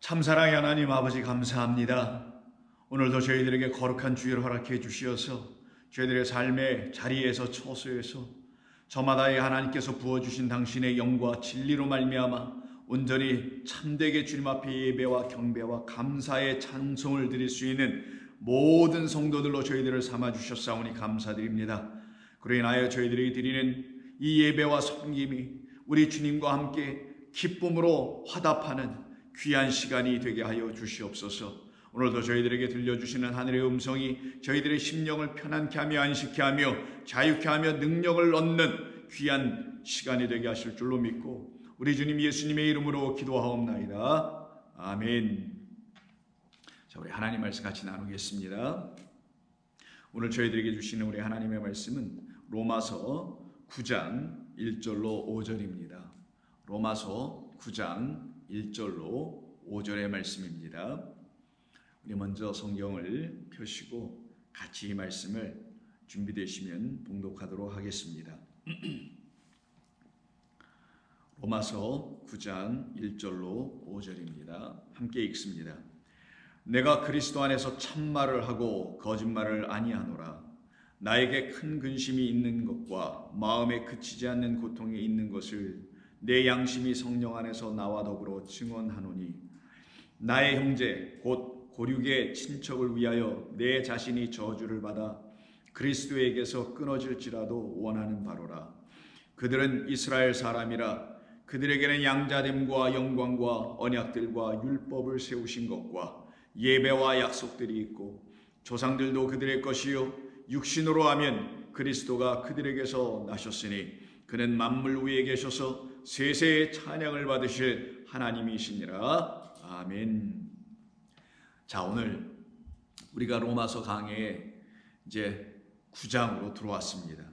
참사랑의 하나님 아버지 감사합니다. 오늘도 저희들에게 거룩한 주일을 허락해 주시어서 저희들의 삶의 자리에서 처소에서 저마다의 하나님께서 부어주신 당신의 영과 진리로 말미암아 온전히 참되게 주님 앞에 예배와 경배와 감사의 찬송을 드릴 수 있는 모든 성도들로 저희들을 삼아주셨사오니 감사드립니다. 그로 인하여 저희들이 드리는 이 예배와 섬김이 우리 주님과 함께 기쁨으로 화답하는 귀한 시간이 되게 하여 주시옵소서. 오늘도 저희들에게 들려주시는 하늘의 음성이 저희들의 심령을 편안케 하며 안식케 하며 자유케 하며 능력을 얻는 귀한 시간이 되게 하실 줄로 믿고 우리 주님 예수님의 이름으로 기도하옵나이다. 아멘. 자, 우리 하나님 말씀 같이 나누겠습니다. 오늘 저희들에게 주시는 우리 하나님의 말씀은 로마서 9장 1절로 5절입니다. 로마서 9장 1절로 5절의 말씀입니다. 우리 먼저 성경을 펴시고 같이 이 말씀을 준비되시면 봉독하도록 하겠습니다. 로마서 9장 1절로 5절입니다. 함께 읽습니다. 내가 그리스도 안에서 참말을 하고 거짓말을 아니하노라. 나에게 큰 근심이 있는 것과 마음에 그치지 않는 고통이 있는 것을 내 양심이 성령 안에서 나와 더불어 증언하노니 나의 형제 곧 고륙의 친척을 위하여 내 자신이 저주를 받아 그리스도에게서 끊어질지라도 원하는 바로라. 그들은 이스라엘 사람이라. 그들에게는 양자됨과 영광과 언약들과 율법을 세우신 것과 예배와 약속들이 있고 조상들도 그들의 것이요 육신으로 하면 그리스도가 그들에게서 나셨으니 그는 만물 위에 계셔서 세세의 찬양을 받으실 하나님이시니라. 아멘. 자, 오늘 우리가 로마서 강해에 이제 9장으로 들어왔습니다.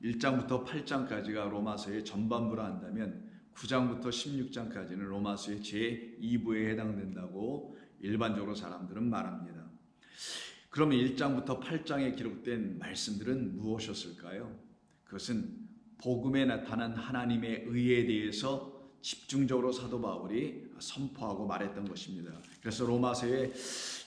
1장부터 8장까지가 로마서의 전반부라 한다면 9장부터 16장까지는 로마서의 제2부에 해당된다고 일반적으로 사람들은 말합니다. 그러면 1장부터 8장에 기록된 말씀들은 무엇이었을까요? 그것은 복음에 나타난 하나님의 의에 대해서 집중적으로 사도 바울이 선포하고 말했던 것입니다. 그래서 로마서의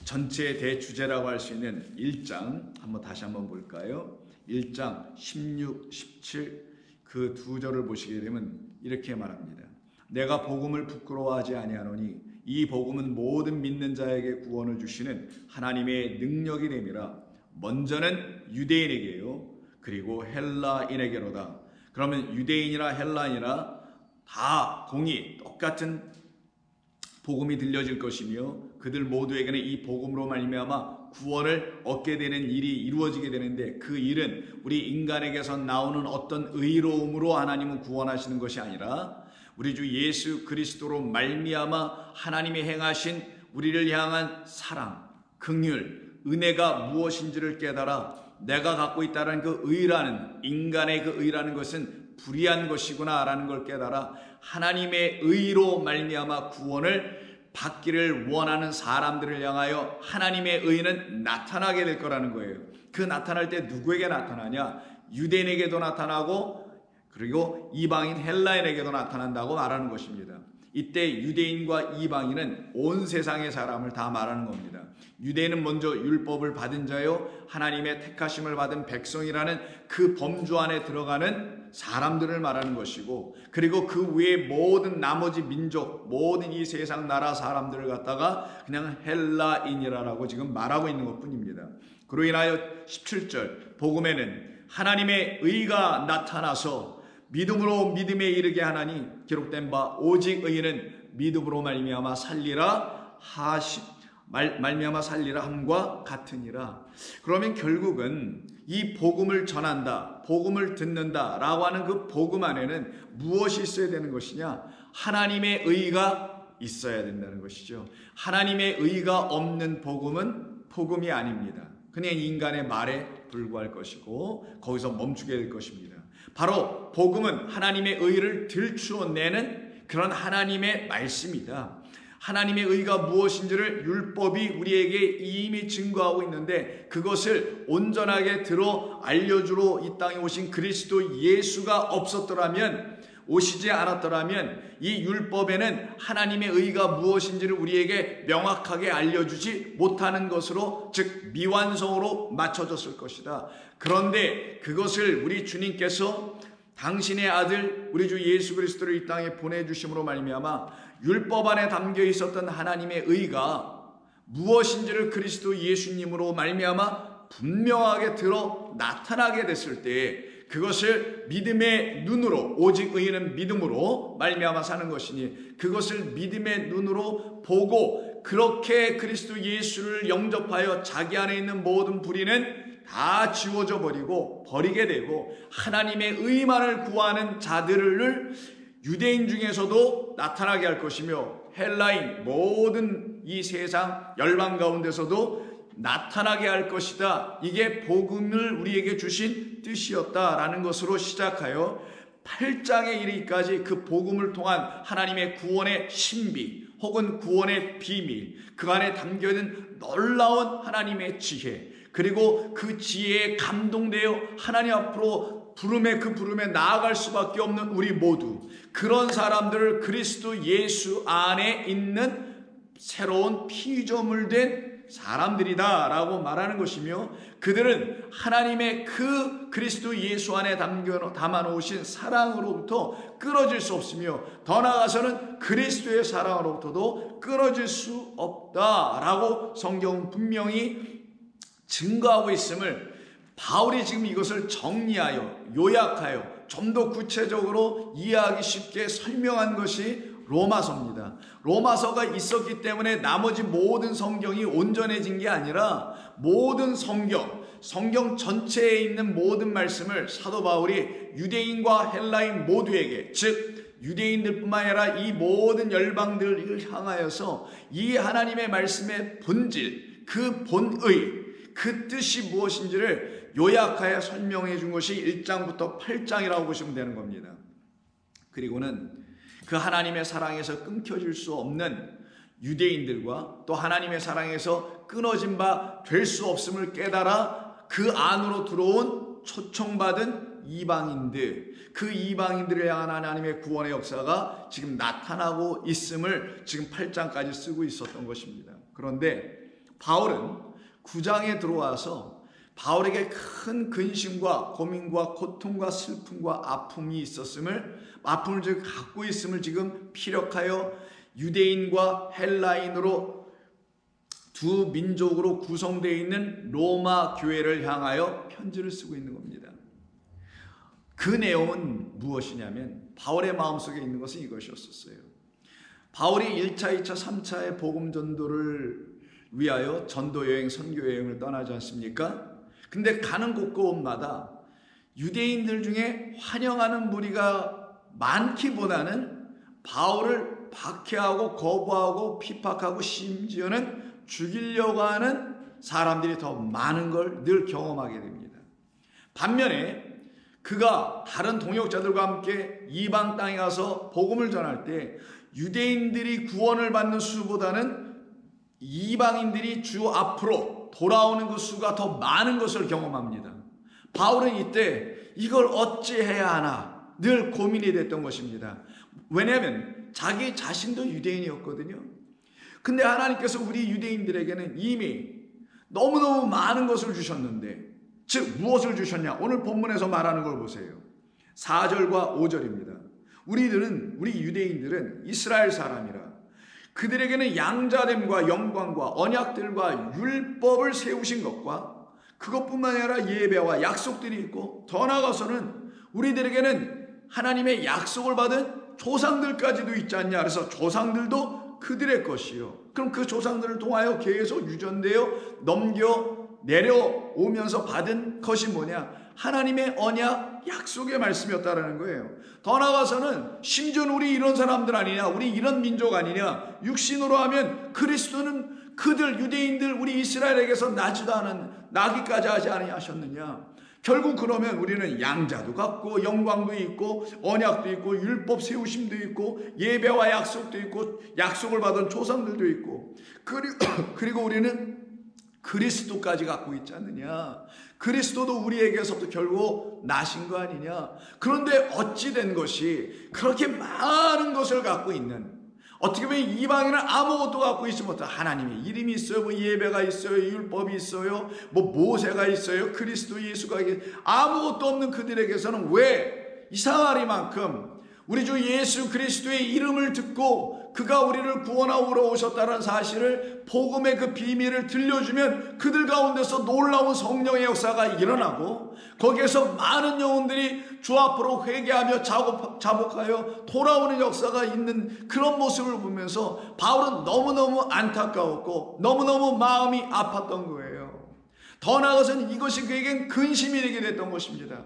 전체의 대주제라고 할 수 있는 1장 다시 한번 볼까요? 1장 16, 17 그 두 절을 보시게 되면 이렇게 말합니다. 내가 복음을 부끄러워하지 아니하노니 이 복음은 모든 믿는 자에게 구원을 주시는 하나님의 능력이 됨이라. 먼저는 유대인에게요 그리고 헬라인에게로다. 그러면 유대인이나 헬라인이나 다 공이 똑같은 복음이 들려질 것이며 그들 모두에게는 이 복음으로 말미암아 구원을 얻게 되는 일이 이루어지게 되는데 그 일은 우리 인간에게서 나오는 어떤 의로움으로 하나님은 구원하시는 것이 아니라 우리 주 예수 그리스도로 말미암아 하나님이 행하신 우리를 향한 사랑, 긍휼, 은혜가 무엇인지를 깨달아 내가 갖고 있다는 그 의라는 인간의 그 의라는 것은 불의한 것이구나라는 걸 깨달아 하나님의 의로 말미암아 구원을 받기를 원하는 사람들을 향하여 하나님의 의는 나타나게 될 거라는 거예요. 그 나타날 때 누구에게 나타나냐? 유대인에게도 나타나고 그리고 이방인 헬라인에게도 나타난다고 말하는 것입니다. 이때 유대인과 이방인은 온 세상의 사람을 다 말하는 겁니다. 유대인은 먼저 율법을 받은 자요 하나님의 택하심을 받은 백성이라는 그 범주 안에 들어가는 사람들을 말하는 것이고 그리고 그 외에 모든 나머지 민족 모든 이 세상 나라 사람들을 갖다가 그냥 헬라인이라고 지금 말하고 있는 것뿐입니다. 그로 인하여 17절 복음에는 하나님의 의가 나타나서 믿음으로 믿음에 이르게 하나니 기록된 바 오직 의인은 믿음으로 말미암아 살리라 말미암아 살리라 함과 같으니라. 그러면 결국은 이 복음을 전한다, 복음을 듣는다라고 하는 그 복음 안에는 무엇이 있어야 되는 것이냐? 하나님의 의가 있어야 된다는 것이죠. 하나님의 의가 없는 복음은 복음이 아닙니다. 그냥 인간의 말에 불과할 것이고 거기서 멈추게 될 것입니다. 바로 복음은 하나님의 의를 들추어내는 그런 하나님의 말씀이다. 하나님의 의가 무엇인지를 율법이 우리에게 이미 증거하고 있는데 그것을 온전하게 들어 알려주러 이 땅에 오신 그리스도 예수가 없었더라면 오시지 않았더라면 이 율법에는 하나님의 의가 무엇인지를 우리에게 명확하게 알려주지 못하는 것으로, 즉 미완성으로 맞춰졌을 것이다. 그런데 그것을 우리 주님께서 당신의 아들 우리 주 예수 그리스도를 이 땅에 보내주심으로 말미암아 율법 안에 담겨 있었던 하나님의 의가 무엇인지를 그리스도 예수님으로 말미암아 분명하게 드러 나타나게 됐을 때 그것을 믿음의 눈으로, 오직 의인은 믿음으로 말미암아 사는 것이니 그것을 믿음의 눈으로 보고 그렇게 그리스도 예수를 영접하여 자기 안에 있는 모든 불의는 다 지워져 버리고 버리게 되고 하나님의 의만을 구하는 자들을 유대인 중에서도 나타나게 할 것이며 헬라인 모든 이 세상 열방 가운데서도 나타나게 할 것이다. 이게 복음을 우리에게 주신 뜻이었다라는 것으로 시작하여 8장에 이르기까지 그 복음을 통한 하나님의 구원의 신비 혹은 구원의 비밀, 그 안에 담겨있는 놀라운 하나님의 지혜, 그리고 그 지혜에 감동되어 하나님 앞으로 그 부름에 나아갈 수밖에 없는 우리 모두, 그런 사람들을 그리스도 예수 안에 있는 새로운 피조물 된 사람들이다 라고 말하는 것이며, 그들은 하나님의 그 그리스도 예수 안에 담아놓으신 사랑으로부터 끊어질 수 없으며 더 나아가서는 그리스도의 사랑으로부터도 끊어질 수 없다라고 성경은 분명히 증거하고 있음을 바울이 지금 이것을 정리하여 요약하여 좀 더 구체적으로 이해하기 쉽게 설명한 것이 로마서입니다. 로마서가 있었기 때문에 나머지 모든 성경이 온전해진 게 아니라 모든 성경 전체에 있는 모든 말씀을 사도 바울이 유대인과 헬라인 모두에게, 즉 유대인들뿐만 아니라 이 모든 열방들을 향하여서 이 하나님의 말씀의 본질, 그 본의, 그 뜻이 무엇인지를 요약하여 설명해 준 것이 1장부터 8장이라고 보시면 되는 겁니다. 그리고는 그 하나님의 사랑에서 끊겨질 수 없는 유대인들과 또 하나님의 사랑에서 끊어진 바 될 수 없음을 깨달아 그 안으로 들어온 초청받은 이방인들, 그 이방인들을 향한 하나님의 구원의 역사가 지금 나타나고 있음을 지금 8장까지 쓰고 있었던 것입니다. 그런데 바울은 9장에 들어와서 바울에게 큰 근심과 고민과 고통과 슬픔과 아픔이 아픔을 지금 갖고 있음을 지금 피력하여 유대인과 헬라인으로 두 민족으로 구성되어 있는 로마 교회를 향하여 편지를 쓰고 있는 겁니다. 그 내용은 무엇이냐면 바울의 마음속에 있는 것은 이것이었어요. 바울이 1차, 2차, 3차의 복음 전도를 위하여 전도 여행, 선교 여행을 떠나지 않습니까? 근데 가는 곳곳마다 유대인들 중에 환영하는 무리가 많기보다는 바울을 박해하고 거부하고 피박하고 심지어는 죽이려고 하는 사람들이 더 많은 걸 늘 경험하게 됩니다. 반면에 그가 다른 동역자들과 함께 이방 땅에 가서 복음을 전할 때 유대인들이 구원을 받는 수보다는 이방인들이 주 앞으로 돌아오는 그 수가 더 많은 것을 경험합니다. 바울은 이때 이걸 어찌해야 하나 늘 고민이 됐던 것입니다. 왜냐하면 자기 자신도 유대인이었거든요. 근데 하나님께서 우리 유대인들에게는 이미 너무너무 많은 것을 주셨는데, 즉 무엇을 주셨냐? 오늘 본문에서 말하는 걸 보세요. 4절과 5절입니다. 우리 유대인들은 이스라엘 사람이라 그들에게는 양자됨과 영광과 언약들과 율법을 세우신 것과 그것뿐만 아니라 예배와 약속들이 있고 더 나아가서는 우리들에게는 하나님의 약속을 받은 조상들까지도 있지 않냐. 그래서 조상들도 그들의 것이요. 그럼 그 조상들을 통하여 계속 유전되어 내려오면서 받은 것이 뭐냐? 하나님의 언약, 약속의 말씀이었다라는 거예요. 더 나아가서는 심지어 우리 이런 사람들 아니냐, 우리 이런 민족 아니냐, 육신으로 하면 그리스도는 그들 유대인들 우리 이스라엘에게서 나기까지 하지 아니하셨느냐. 결국 그러면 우리는 양자도 갖고 영광도 있고 언약도 있고 율법 세우심도 있고 예배와 약속도 있고 약속을 받은 조상들도 있고 그리고 우리는 그리스도까지 갖고 있지 않느냐. 그리스도도 우리에게서부터 결국 나신 거 아니냐. 그런데 어찌 된 것이 그렇게 많은 것을 갖고 있는, 어떻게 보면 이방인은 아무것도 갖고 있지 못한, 하나님의 이름이 있어요, 뭐 예배가 있어요, 율법이 있어요, 뭐 모세가 있어요, 그리스도 예수가 아무것도 없는 그들에게서는 왜 이상하리만큼 우리 주 예수 그리스도의 이름을 듣고 그가 우리를 구원하러 오셨다는 사실을, 복음의 그 비밀을 들려주면 그들 가운데서 놀라운 성령의 역사가 일어나고, 거기에서 많은 영혼들이 주 앞으로 회개하며 자복하여 돌아오는 역사가 있는 그런 모습을 보면서 바울은 너무너무 안타까웠고 너무너무 마음이 아팠던 거예요. 더 나아가서는 이것이 그에겐 근심이 되게 됐던 것입니다.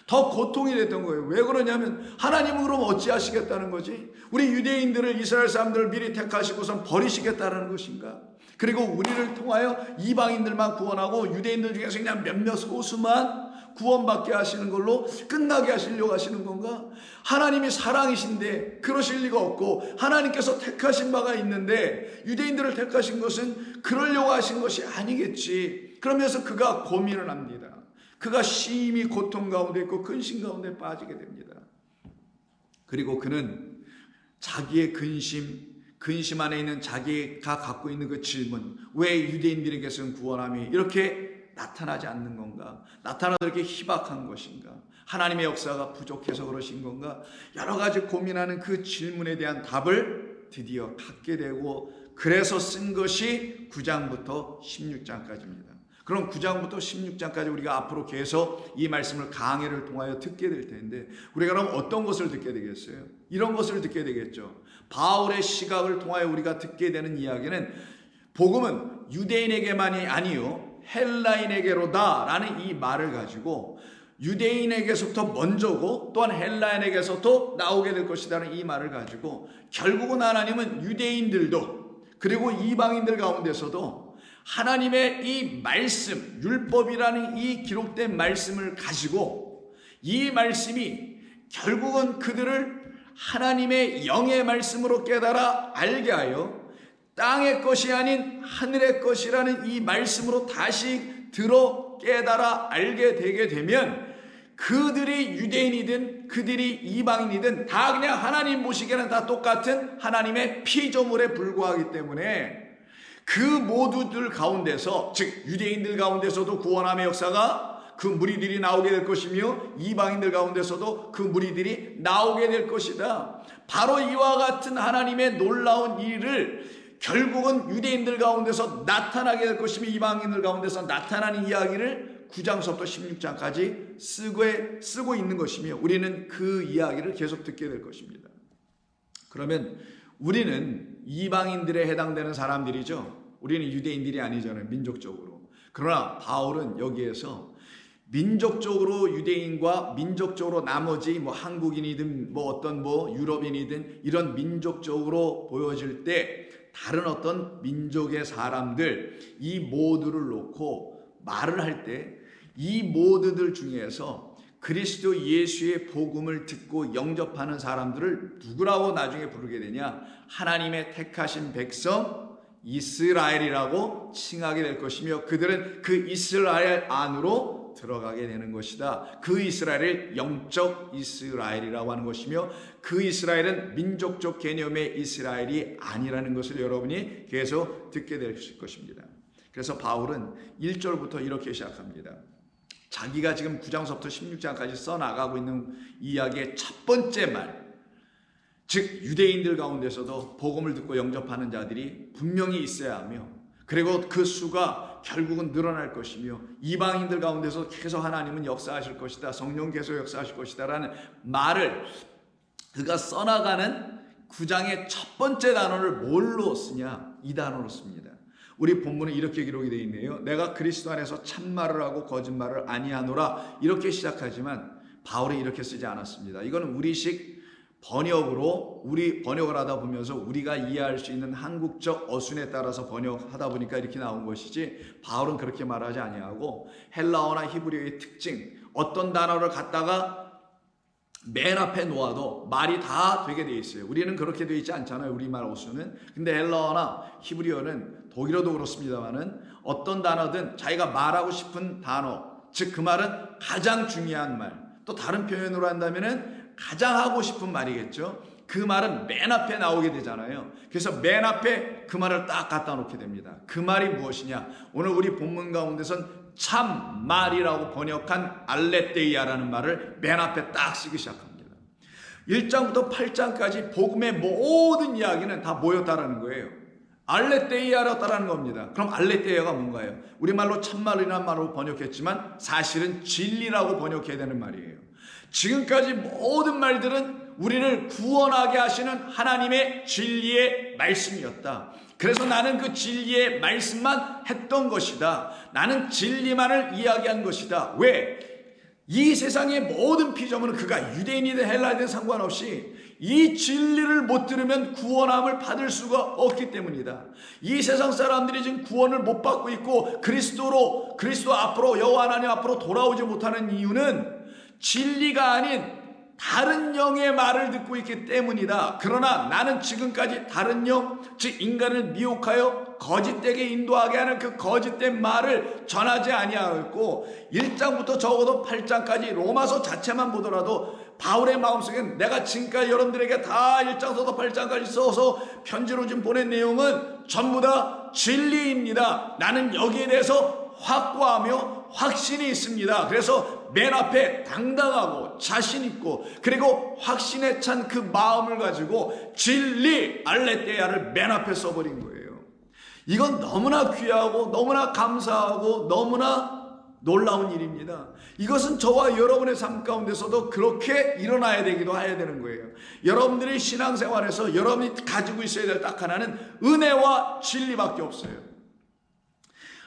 더 고통이 됐던 거예요. 왜 그러냐면 하나님은 그럼 어찌하시겠다는 거지? 우리 유대인들을, 이스라엘 사람들을 미리 택하시고선 버리시겠다는 것인가? 그리고 우리를 통하여 이방인들만 구원하고 유대인들 중에서 그냥 몇몇 소수만 구원받게 하시는 걸로 끝나게 하시려고 하시는 건가? 하나님이 사랑이신데 그러실 리가 없고, 하나님께서 택하신 바가 있는데 유대인들을 택하신 것은 그러려고 하신 것이 아니겠지. 그러면서 그가 고민을 합니다. 그가 심히 고통 가운데 있고 근심 가운데 빠지게 됩니다. 그리고 그는 자기의 근심 안에 있는 자기가 갖고 있는 그 질문, 왜 유대인들에게서는 구원함이 이렇게 나타나지 않는 건가? 나타나도 이렇게 희박한 것인가? 하나님의 역사가 부족해서 그러신 건가? 여러 가지 고민하는 그 질문에 대한 답을 드디어 갖게 되고, 그래서 쓴 것이 9장부터 16장까지입니다. 그럼 9장부터 16장까지 우리가 앞으로 계속 이 말씀을 강해를 통하여 듣게 될 텐데, 우리가 그럼 어떤 것을 듣게 되겠어요? 이런 것을 듣게 되겠죠. 바울의 시각을 통하여 우리가 듣게 되는 이야기는, 복음은 유대인에게만이 아니요 헬라인에게로다 라는 이 말을 가지고, 유대인에게서부터 먼저고 또한 헬라인에게서도 나오게 될 것이라는 이 말을 가지고, 결국은 하나님은 유대인들도 그리고 이방인들 가운데서도 하나님의 이 말씀, 율법이라는 이 기록된 말씀을 가지고, 이 말씀이 결국은 그들을 하나님의 영의 말씀으로 깨달아 알게 하여 땅의 것이 아닌 하늘의 것이라는 이 말씀으로 다시 들어 깨달아 알게 되게 되면, 그들이 유대인이든 그들이 이방인이든 다 그냥 하나님 보시기에는 다 똑같은 하나님의 피조물에 불과하기 때문에, 그 모두들 가운데서, 즉 유대인들 가운데서도 구원함의 역사가 그 무리들이 나오게 될 것이며, 이방인들 가운데서도 그 무리들이 나오게 될 것이다. 바로 이와 같은 하나님의 놀라운 일을 결국은 유대인들 가운데서 나타나게 될 것이며, 이방인들 가운데서 나타나는 이야기를 9장서부터 16장까지 쓰고 있는 것이며, 우리는 그 이야기를 계속 듣게 될 것입니다. 그러면 우리는 이방인들에 해당되는 사람들이죠. 우리는 유대인들이 아니잖아요, 민족적으로. 그러나 바울은 여기에서 민족적으로 유대인과 민족적으로 나머지 한국인이든 어떤 유럽인이든 이런 민족적으로 보여질 때, 다른 어떤 민족의 사람들, 이 모두를 놓고 말을 할 때, 이 모두들 중에서 그리스도 예수의 복음을 듣고 영접하는 사람들을 누구라고 나중에 부르게 되냐? 하나님의 택하신 백성 이스라엘이라고 칭하게 될 것이며, 그들은 그 이스라엘 안으로 들어가게 되는 것이다. 그 이스라엘을 영적 이스라엘이라고 하는 것이며, 그 이스라엘은 민족적 개념의 이스라엘이 아니라는 것을 여러분이 계속 듣게 될 것입니다. 그래서 바울은 1절부터 이렇게 시작합니다. 자기가 지금 9장서부터 16장까지 써나가고 있는 이야기의 첫 번째 말, 즉 유대인들 가운데서도 복음을 듣고 영접하는 자들이 분명히 있어야 하며, 그리고 그 수가 결국은 늘어날 것이며, 이방인들 가운데서 계속 하나님은 역사하실 것이다, 성령 계속 역사하실 것이다 라는 말을 그가 써나가는 9장의 첫 번째 단어를 뭘로 쓰냐? 이 단어로 씁니다. 우리 본문은 이렇게 기록이 되어 있네요. 내가 그리스도 안에서 참말을 하고 거짓말을 아니하노라, 이렇게 시작하지만 바울이 이렇게 쓰지 않았습니다. 이거는 우리식 번역으로, 우리 번역을 하다 보면서 우리가 이해할 수 있는 한국적 어순에 따라서 번역하다 보니까 이렇게 나온 것이지, 바울은 그렇게 말하지 아니하고 헬라어나 히브리어의 특징, 어떤 단어를 갖다가 맨 앞에 놓아도 말이 다 되게 돼 있어요. 우리는 그렇게 돼 있지 않잖아요, 우리말 어수는. 근데 헬라어나 히브리어는, 독일어도 그렇습니다만은 어떤 단어든 자기가 말하고 싶은 단어, 즉 그 말은 가장 중요한 말, 또 다른 표현으로 한다면은 가장 하고 싶은 말이겠죠. 그 말은 맨 앞에 나오게 되잖아요. 그래서 맨 앞에 그 말을 딱 갖다 놓게 됩니다. 그 말이 무엇이냐? 오늘 우리 본문 가운데선 참 말이라고 번역한 알레테이아라는 말을 맨 앞에 딱 쓰기 시작합니다. 1장부터 8장까지 복음의 모든 이야기는 다 모였다라는 거예요. 알레테이아였다라는 겁니다. 그럼 알레테이아가 뭔가요? 우리말로 참말이라는 말로 번역했지만 사실은 진리라고 번역해야 되는 말이에요. 지금까지 모든 말들은 우리를 구원하게 하시는 하나님의 진리의 말씀이었다. 그래서 나는 그 진리의 말씀만 했던 것이다. 나는 진리만을 이야기한 것이다. 왜? 이 세상의 모든 피조물은 그가 유대인이든 헬라인이든 상관없이 이 진리를 못 들으면 구원함을 받을 수가 없기 때문이다. 이 세상 사람들이 지금 구원을 못 받고 있고 그리스도 앞으로 여호와 하나님 앞으로 돌아오지 못하는 이유는 진리가 아닌 다른 영의 말을 듣고 있기 때문이다. 그러나 나는 지금까지 다른 영, 즉 인간을 미혹하여 거짓되게 인도하게 하는 그 거짓된 말을 전하지 아니하였고 1장부터 적어도 8장까지 로마서 자체만 보더라도 바울의 마음속엔 내가 지금까지 여러분들에게 다 1장부터 8장까지 써서 편지로 좀 보낸 내용은 전부 다 진리입니다. 나는 여기에 대해서 확고하며 확신이 있습니다. 그래서 맨 앞에 당당하고 자신 있고 그리고 확신에 찬 그 마음을 가지고 진리 알레테야를 맨 앞에 써버린 거예요. 이건 너무나 귀하고 너무나 감사하고 너무나 놀라운 일입니다. 이것은 저와 여러분의 삶 가운데서도 그렇게 일어나야 되기도 해야 되는 거예요. 여러분들의 신앙생활에서 여러분이 가지고 있어야 될 딱 하나는 은혜와 진리밖에 없어요.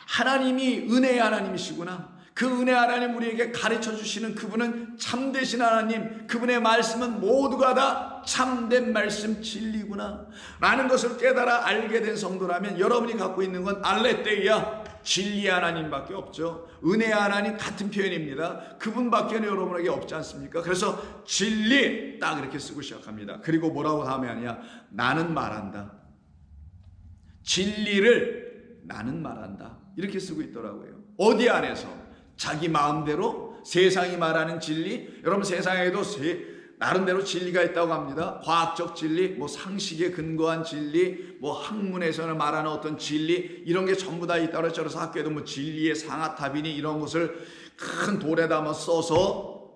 하나님이 은혜의 하나님이시구나. 그 은혜 하나님 우리에게 가르쳐 주시는 그분은 참되신 하나님, 그분의 말씀은 모두가 다 참된 말씀 진리구나 라는 것을 깨달아 알게 된 성도라면 여러분이 갖고 있는 건 알레테이아 진리의 하나님밖에 없죠. 은혜의 하나님 같은 표현입니다. 그분밖에는 여러분에게 없지 않습니까? 그래서 진리 딱 이렇게 쓰고 시작합니다. 그리고 뭐라고 다음에 하냐? 나는 말한다. 진리를 나는 말한다. 이렇게 쓰고 있더라고요. 어디 안에서? 자기 마음대로 세상이 말하는 진리, 여러분 세상에도 나름대로 진리가 있다고 합니다. 과학적 진리, 뭐 상식에 근거한 진리, 뭐 학문에서는 말하는 어떤 진리 이런 게 전부 다 있다고 그랬죠. 그래서 학교에도 뭐 진리의 상아탑이니 이런 것을 큰 돌에 담아 써서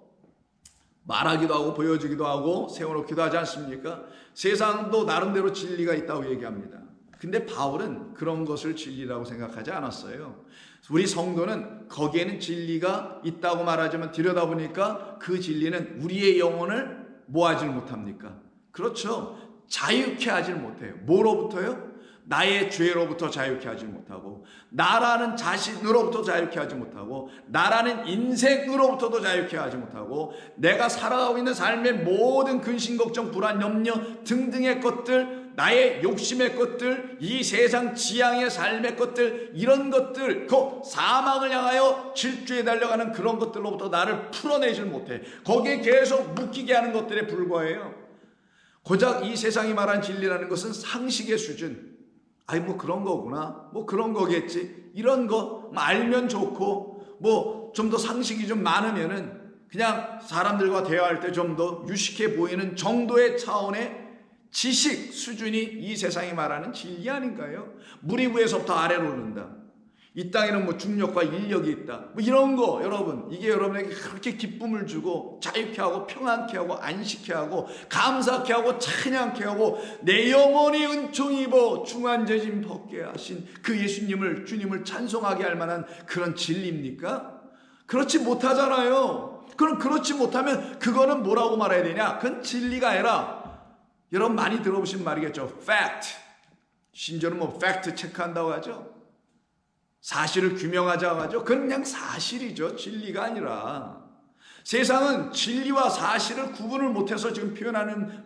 말하기도 하고 보여주기도 하고 세워놓기도 하지 않습니까? 세상도 나름대로 진리가 있다고 얘기합니다. 근데 바울은 그런 것을 진리라고 생각하지 않았어요. 우리 성도는 거기에는 진리가 있다고 말하지만 들여다보니까 그 진리는 우리의 영혼을 뭐 하질 못합니까? 그렇죠. 자유케 하질 못해요. 뭐로부터요? 나의 죄로부터 자유케 하지 못하고 나라는 자신으로부터 자유케 하지 못하고 나라는 인생으로부터도 자유케 하지 못하고 내가 살아가고 있는 삶의 모든 근심, 걱정, 불안, 염려 등등의 것들, 나의 욕심의 것들, 이 세상 지향의 삶의 것들, 이런 것들, 그 사망을 향하여 질주에 달려가는 그런 것들로부터 나를 풀어내질 못해. 거기에 계속 묶이게 하는 것들에 불과해요. 고작 이 세상이 말하는 진리라는 것은 상식의 수준. 아이 뭐 그런 거구나, 뭐 그런 거겠지, 이런 거 알면 좋고 뭐 좀 더 상식이 좀 많으면은 그냥 사람들과 대화할 때 좀 더 유식해 보이는 정도의 차원의 지식 수준이 이 세상이 말하는 진리 아닌가요? 물이 위에서부터 아래로 오른다. 이 땅에는 뭐 중력과 인력이 있다. 뭐 이런 거 여러분, 이게 여러분에게 그렇게 기쁨을 주고 자유케 하고 평안케 하고 안식케 하고 감사케 하고 찬양케 하고 내 영혼이 은총 입어 중한죄짐 벗게 하신 그 예수님을, 주님을 찬송하게 할 만한 그런 진리입니까? 그렇지 못하잖아요. 그럼 그렇지 못하면 그거는 뭐라고 말해야 되냐? 그건 진리가 아니라, 여러분 많이 들어보신 말이겠죠. fact. 심지어는 뭐 fact 체크한다고 하죠. 사실을 규명하자고 하죠. 그건 그냥 사실이죠. 진리가 아니라. 세상은 진리와 사실을 구분을 못해서 지금 표현하는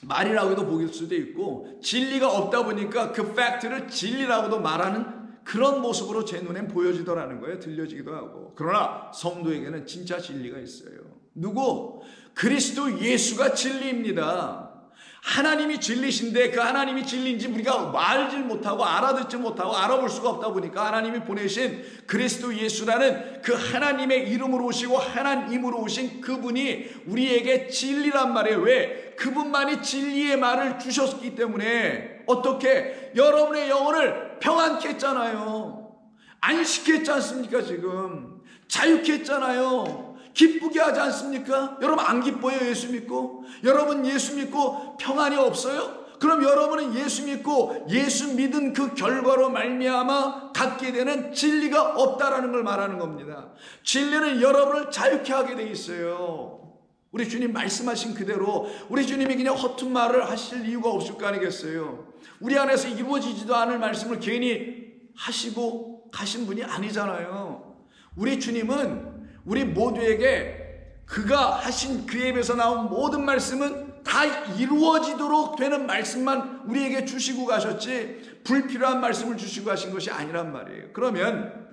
말이라고도 보일 수도 있고, 진리가 없다 보니까 그 팩트를 진리라고도 말하는 그런 모습으로 제 눈엔 보여지더라는 거예요. 들려지기도 하고. 그러나 성도에게는 진짜 진리가 있어요. 누구? 그리스도 예수가 진리입니다. 하나님이 진리신데 그 하나님이 진리인지 우리가 알지 못하고 알아듣지 못하고 알아볼 수가 없다 보니까 하나님이 보내신 그리스도 예수라는 그 하나님의 이름으로 오시고 하나님으로 오신 그분이 우리에게 진리란 말이에요. 왜? 그분만이 진리의 말을 주셨기 때문에. 어떻게? 여러분의 영혼을 평안케 했잖아요. 안식케 했지 않습니까? 지금 자유케 했잖아요. 기쁘게 하지 않습니까? 여러분 안 기뻐요? 예수 믿고? 여러분 예수 믿고 평안이 없어요? 그럼 여러분은 예수 믿고 예수 믿은 그 결과로 말미암아 갖게 되는 진리가 없다라는 걸 말하는 겁니다. 진리는 여러분을 자유케 하게 돼 있어요. 우리 주님 말씀하신 그대로 우리 주님이 그냥 허튼 말을 하실 이유가 없을 거 아니겠어요? 우리 안에서 이루어지지도 않을 말씀을 괜히 하시고 가신 분이 아니잖아요. 우리 주님은 우리 모두에게 그가 하신 그의 입에서 나온 모든 말씀은 다 이루어지도록 되는 말씀만 우리에게 주시고 가셨지 불필요한 말씀을 주시고 가신 것이 아니란 말이에요. 그러면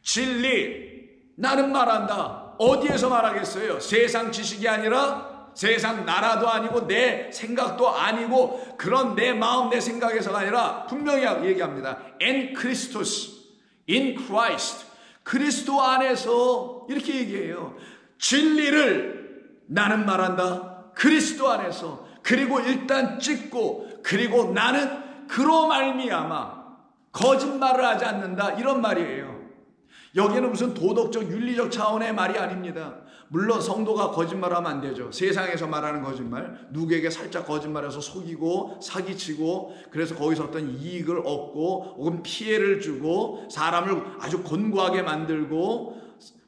진리, 나는 말한다. 어디에서 말하겠어요? 세상 지식이 아니라 세상 나라도 아니고 내 생각도 아니고 그런 내 마음 내 생각에서가 아니라 분명히 얘기합니다. In Christus, in Christ, 그리스도 안에서 이렇게 얘기해요. 진리를 나는 말한다. 그리스도 안에서. 그리고 일단 찍고 그리고 나는 그로 말미암아 거짓말을 하지 않는다. 이런 말이에요. 여기는 무슨 도덕적 윤리적 차원의 말이 아닙니다. 물론 성도가 거짓말하면 안 되죠. 세상에서 말하는 거짓말, 누구에게 살짝 거짓말해서 속이고 사기치고 그래서 거기서 어떤 이익을 얻고 혹은 피해를 주고 사람을 아주 곤고하게 만들고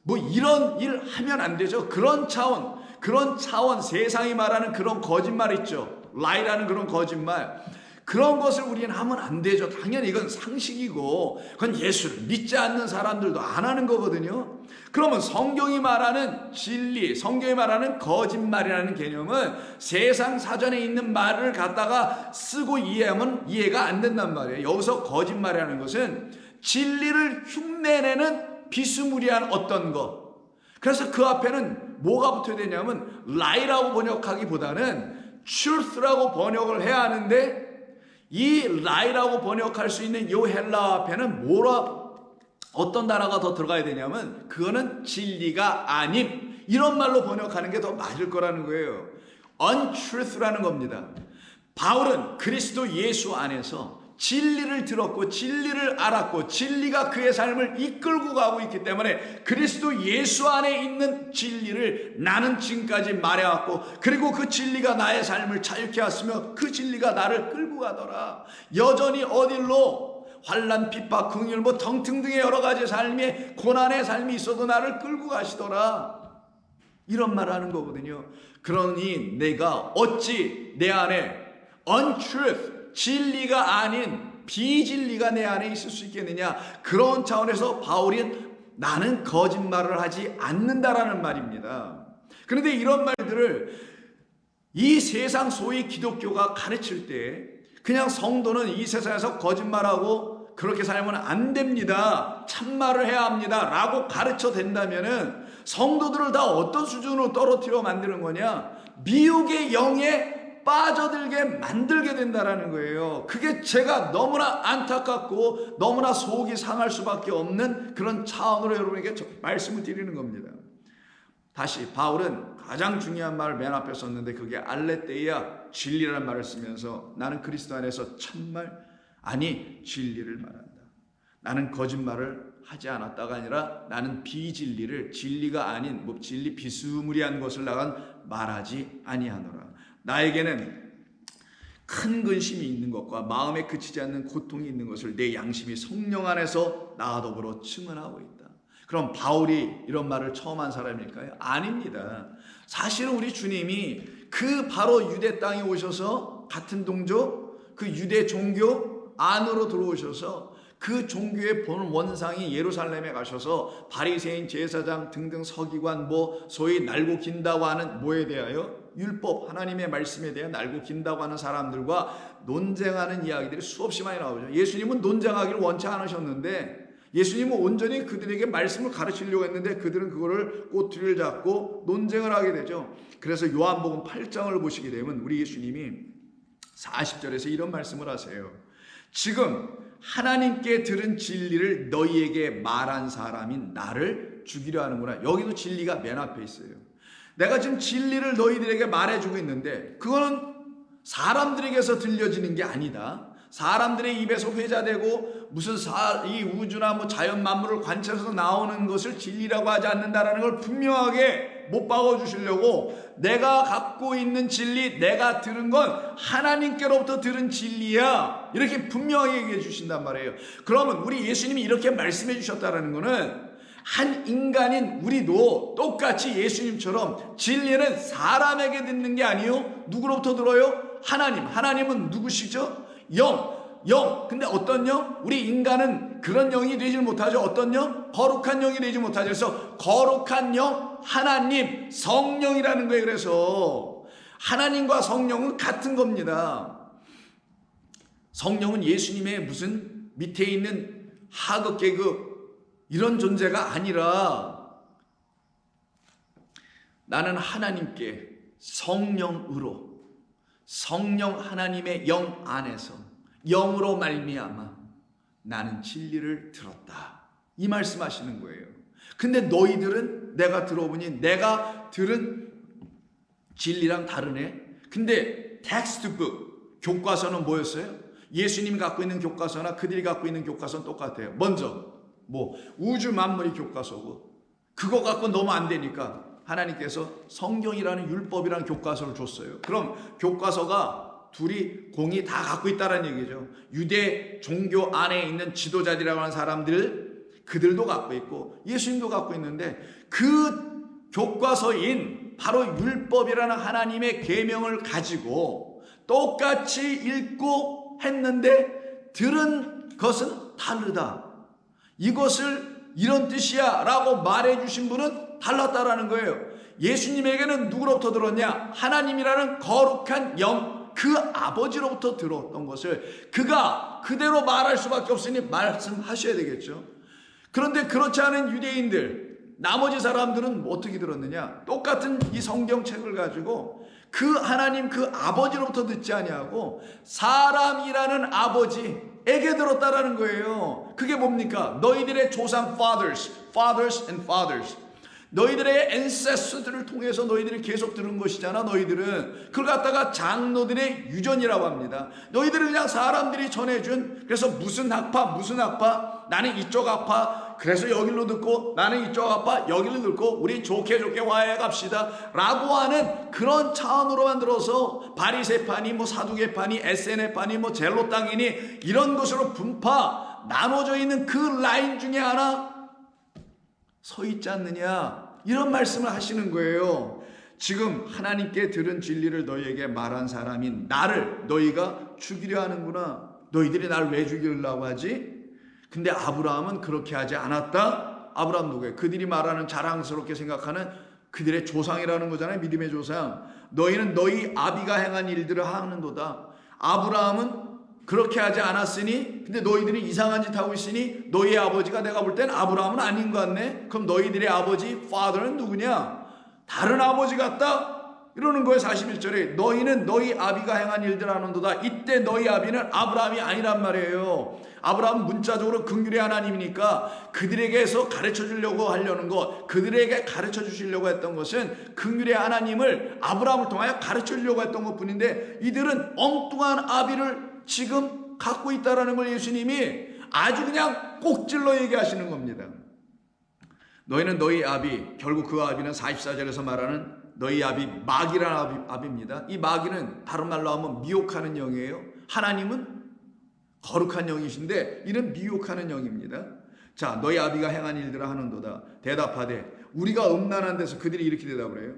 뭐 이런 일 하면 안 되죠. 그런 차원 세상이 말하는 그런 거짓말 있죠. 라이라는 그런 거짓말, 그런 것을 우리는 하면 안 되죠. 당연히 이건 상식이고 그건 예수를 믿지 않는 사람들도 안 하는 거거든요. 그러면 성경이 말하는 진리, 성경이 말하는 거짓말이라는 개념은 세상 사전에 있는 말을 갖다가 쓰고 이해하면 이해가 안 된단 말이에요. 여기서 거짓말이라는 것은 진리를 흉내내는 비스무리한 어떤 것. 그래서 그 앞에는 뭐가 붙어야 되냐면 lie라고 번역하기보다는 truth라고 번역을 해야 하는데 이 lie라고 번역할 수 있는 이 헬라어 앞에는 어떤 단어가 더 들어가야 되냐면 그거는 진리가 아님, 이런 말로 번역하는 게 더 맞을 거라는 거예요. untruth라는 겁니다. 바울은 그리스도 예수 안에서 진리를 들었고 진리를 알았고 진리가 그의 삶을 이끌고 가고 있기 때문에 그리스도 예수 안에 있는 진리를 나는 지금까지 말해왔고 그리고 그 진리가 나의 삶을 자유케 하였으며 그 진리가 나를 끌고 가더라. 여전히 어딜로 환난, 핍박, 긍휼 뭐 등등등의 여러 가지 삶의 고난의 삶이 있어도 나를 끌고 가시더라. 이런 말 하는 거거든요. 그러니 내가 어찌 내 안에 untruth, 진리가 아닌 비진리가 내 안에 있을 수 있겠느냐. 그런 차원에서 바울이 나는 거짓말을 하지 않는다라는 말입니다. 그런데 이런 말들을 이 세상 소위 기독교가 가르칠 때 그냥 성도는 이 세상에서 거짓말하고 그렇게 살면 안 됩니다, 참말을 해야 합니다 라고 가르쳐 된다면은 성도들을 다 어떤 수준으로 떨어뜨려 만드는 거냐? 미혹의 영에 빠져들게 만들게 된다라는 거예요. 그게 제가 너무나 안타깝고 너무나 속이 상할 수밖에 없는 그런 차원으로 여러분에게 말씀을 드리는 겁니다. 다시 바울은 가장 중요한 말을 맨 앞에 썼는데 그게 알레테이아, 진리라는 말을 쓰면서 나는 그리스도 안에서 참말, 아니 진리를 말한다. 나는 거짓말을 하지 않았다가 아니라 나는 비진리를, 진리가 아닌 진리 비스무리한 것을 나간 말하지 아니하노라. 나에게는 큰 근심이 있는 것과 마음에 그치지 않는 고통이 있는 것을 내 양심이 성령 안에서 나와 더불어 증언하고 있다. 그럼 바울이 이런 말을 처음 한 사람일까요? 아닙니다. 사실은 우리 주님이 그 바로 유대 땅에 오셔서 같은 동족, 그 유대 종교 안으로 들어오셔서 그 종교의 본 원상이 예루살렘에 가셔서 바리새인, 제사장 등등 서기관 소위 날고 긴다고 하는 뭐에 대하여? 율법, 하나님의 말씀에 대해 날고 긴다고 하는 사람들과 논쟁하는 이야기들이 수없이 많이 나오죠. 예수님은 논쟁하기를 원치 않으셨는데 예수님은 온전히 그들에게 말씀을 가르치려고 했는데 그들은 그거를 꼬투리를 잡고 논쟁을 하게 되죠. 그래서 요한복음 8장을 보시게 되면 우리 예수님이 40절에서 이런 말씀을 하세요. 지금 하나님께 들은 진리를 너희에게 말한 사람인 나를 죽이려 하는구나. 여기도 진리가 맨 앞에 있어요. 내가 지금 진리를 너희들에게 말해주고 있는데 그거는 사람들에게서 들려지는 게 아니다. 사람들의 입에서 회자되고 무슨 이 우주나 뭐 자연 만물을 관찰해서 나오는 것을 진리라고 하지 않는다라는 걸 분명하게 못 박아주시려고 내가 갖고 있는 진리, 내가 들은 건 하나님께로부터 들은 진리야, 이렇게 분명하게 얘기해 주신단 말이에요. 그러면 우리 예수님이 이렇게 말씀해 주셨다는 거는 한 인간인 우리도 똑같이 예수님처럼 진리는 사람에게 듣는 게 아니요, 누구로부터 들어요? 하나님. 하나님은 누구시죠? 영. 근데 어떤 영? 우리 인간은 그런 영이 되지 못하죠. 어떤 영? 거룩한 영이 되지 못하죠. 그래서 거룩한 영, 하나님, 성령이라는 거예요. 그래서 하나님과 성령은 같은 겁니다. 성령은 예수님의 무슨 밑에 있는 하급 계급 이런 존재가 아니라 나는 하나님께 성령으로, 성령 하나님의 영 안에서 영으로 말미암아 나는 진리를 들었다, 이 말씀하시는 거예요. 근데 너희들은 내가 들어보니 내가 들은 진리랑 다르네. 근데 텍스트북, 교과서는 뭐였어요? 예수님이 갖고 있는 교과서나 그들이 갖고 있는 교과서는 똑같아요. 먼저 뭐 우주 만물이 교과서고, 그거 갖고 너무 안 되니까 하나님께서 성경이라는 율법이라는 교과서를 줬어요. 그럼 교과서가 둘이 공이 다 갖고 있다는 얘기죠. 유대 종교 안에 있는 지도자들이라고 하는 사람들, 그들도 갖고 있고 예수님도 갖고 있는데 그 교과서인 바로 율법이라는 하나님의 계명을 가지고 똑같이 읽고 했는데 들은 것은 다르다. 이것을 이런 뜻이야 라고 말해 주신 분은 달랐다라는 거예요. 예수님에게는 누구로부터 들었냐? 하나님이라는 거룩한 영, 그 아버지로부터 들었던 것을 그가 그대로 말할 수밖에 없으니 말씀하셔야 되겠죠. 그런데 그렇지 않은 유대인들, 나머지 사람들은 어떻게 들었느냐? 똑같은 이 성경책을 가지고 그 하나님, 그 아버지로부터 듣지 아니하고 사람이라는 아버지에게 들었다라는 거예요. 그게 뭡니까? 너희들의 조상 fathers and fathers, 너희들의 ancestor들을 통해서 너희들이 계속 들은 것이잖아. 너희들은 그걸 갖다가 장로들의 유전이라고 합니다. 너희들은 그냥 사람들이 전해준, 그래서 무슨 학파 나는 이쪽 학파, 그래서 여기로 듣고 나는 이쪽 학파 여기로 듣고 우리 좋게 화해해 갑시다 라고 하는 그런 차원으로만 들어서 바리새파니 뭐 사두개파니 에세네파니 뭐 젤로땅이니 이런 것으로 분파 나눠져 있는 그 라인 중에 하나 서 있지 않느냐, 이런 말씀을 하시는 거예요. 지금 하나님께 들은 진리를 너희에게 말한 사람인 나를 너희가 죽이려 하는구나. 너희들이 나를 왜 죽이려고 하지? 근데 아브라함은 그렇게 하지 않았다. 아브라함 누구예요? 그들이 말하는 자랑스럽게 생각하는 그들의 조상이라는 거잖아요. 믿음의 조상. 너희는 너희 아비가 행한 일들을 하는도다. 아브라함은 그렇게 하지 않았으니, 근데 너희들이 이상한 짓 하고 있으니 너희의 아버지가 내가 볼 땐 아브라함은 아닌 것 같네. 그럼 너희들의 아버지 father는 누구냐? 다른 아버지 같다? 이러는 거예요. 41절에 너희는 너희 아비가 행한 일들 하는도다. 이때 너희 아비는 아브라함이 아니란 말이에요. 아브라함은 문자적으로 긍휼의 하나님이니까 그들에게서 가르쳐 주려고 하려는 것, 그들에게 가르쳐 주시려고 했던 것은 긍휼의 하나님을 아브라함을 통하여 가르쳐 주려고 했던 것 뿐인데, 이들은 엉뚱한 아비를 지금 갖고 있다라는 걸 예수님이 아주 그냥 꼭질러 얘기하시는 겁니다. 너희는 너희 아비, 결국 그 아비는 44절에서 말하는 너희 아비 마귀라는 아비입니다. 이 마귀는 다른 말로 하면 미혹하는 영이에요. 하나님은 거룩한 영이신데 이는 미혹하는 영입니다. 자, 너희 아비가 행한 일들을 하는도다. 대답하되 우리가 음란한 데서, 그들이 이렇게 대답을 해요.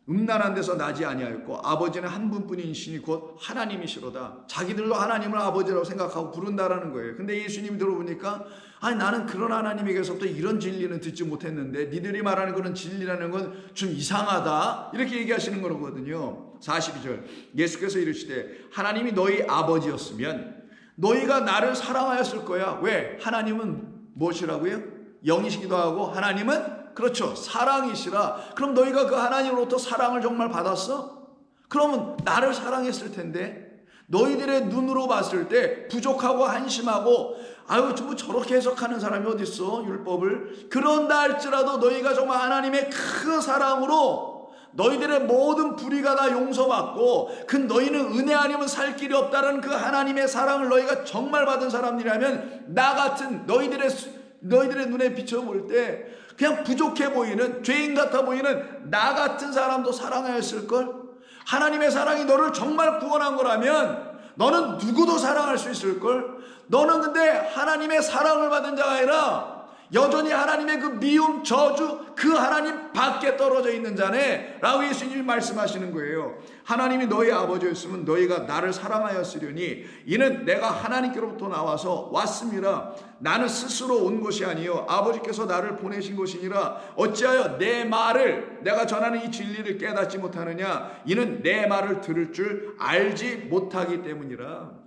음란한 데서 나지 아니하였고 아버지는 한 분뿐이시니 곧 하나님이시로다. 자기들도 하나님을 아버지라고 생각하고 부른다라는 거예요. 근데 예수님이 들어보니까 아니 나는 그런 하나님에게서부터 이런 진리는 듣지 못했는데 니들이 말하는 그런 진리라는 건 좀 이상하다, 이렇게 얘기하시는 거거든요. 42절 예수께서 이르시되 하나님이 너희 아버지였으면 너희가 나를 사랑하였을 거야. 왜? 하나님은 무엇이라고요? 영이시기도 하고 하나님은 그렇죠, 사랑이시라. 그럼 너희가 그 하나님으로부터 사랑을 정말 받았어? 그러면 나를 사랑했을 텐데, 너희들의 눈으로 봤을 때 부족하고 한심하고 아유 뭐 저렇게 해석하는 사람이 어디 있어 율법을. 그런다 할지라도 너희가 정말 하나님의 큰 사랑으로 너희들의 모든 불의가 다 용서받고 그 너희는 은혜 아니면 살 길이 없다는 그 하나님의 사랑을 너희가 정말 받은 사람이라면 나 같은 너희들의 눈에 비춰볼 때 그냥 부족해 보이는 죄인 같아 보이는 나 같은 사람도 사랑하였을걸. 하나님의 사랑이 너를 정말 구원한 거라면 너는 누구도 사랑할 수 있을걸. 너는 근데 하나님의 사랑을 받은 자가 아니라 여전히 하나님의 그 미움, 저주, 그 하나님 밖에 떨어져 있는 자네 라고 예수님이 말씀하시는 거예요. 하나님이 너희 아버지였으면 너희가 나를 사랑하였으려니 이는 내가 하나님께로부터 나와서 왔습니다. 나는 스스로 온 것이 아니요 아버지께서 나를 보내신 것이니라. 어찌하여 내 말을 내가 전하는 이 진리를 깨닫지 못하느냐. 이는 내 말을 들을 줄 알지 못하기 때문이라.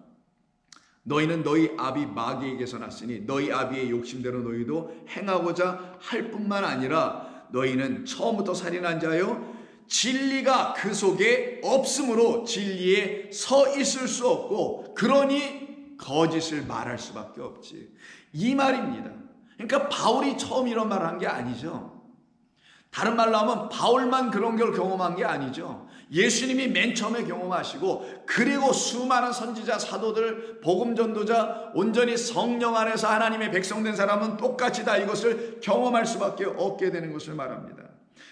너희는 너희 아비 마귀에게서 났으니 너희 아비의 욕심대로 너희도 행하고자 할 뿐만 아니라 너희는 처음부터 살인한 자요 진리가 그 속에 없으므로 진리에 서 있을 수 없고 그러니 거짓을 말할 수밖에 없지. 이 말입니다. 그러니까 바울이 처음 이런 말을 한 게 아니죠. 다른 말로 하면 바울만 그런 걸 경험한 게 아니죠. 예수님이 맨 처음에 경험하시고 그리고 수많은 선지자, 사도들, 복음 전도자, 온전히 성령 안에서 하나님의 백성된 사람은 똑같이 다 이것을 경험할 수밖에 없게 되는 것을 말합니다.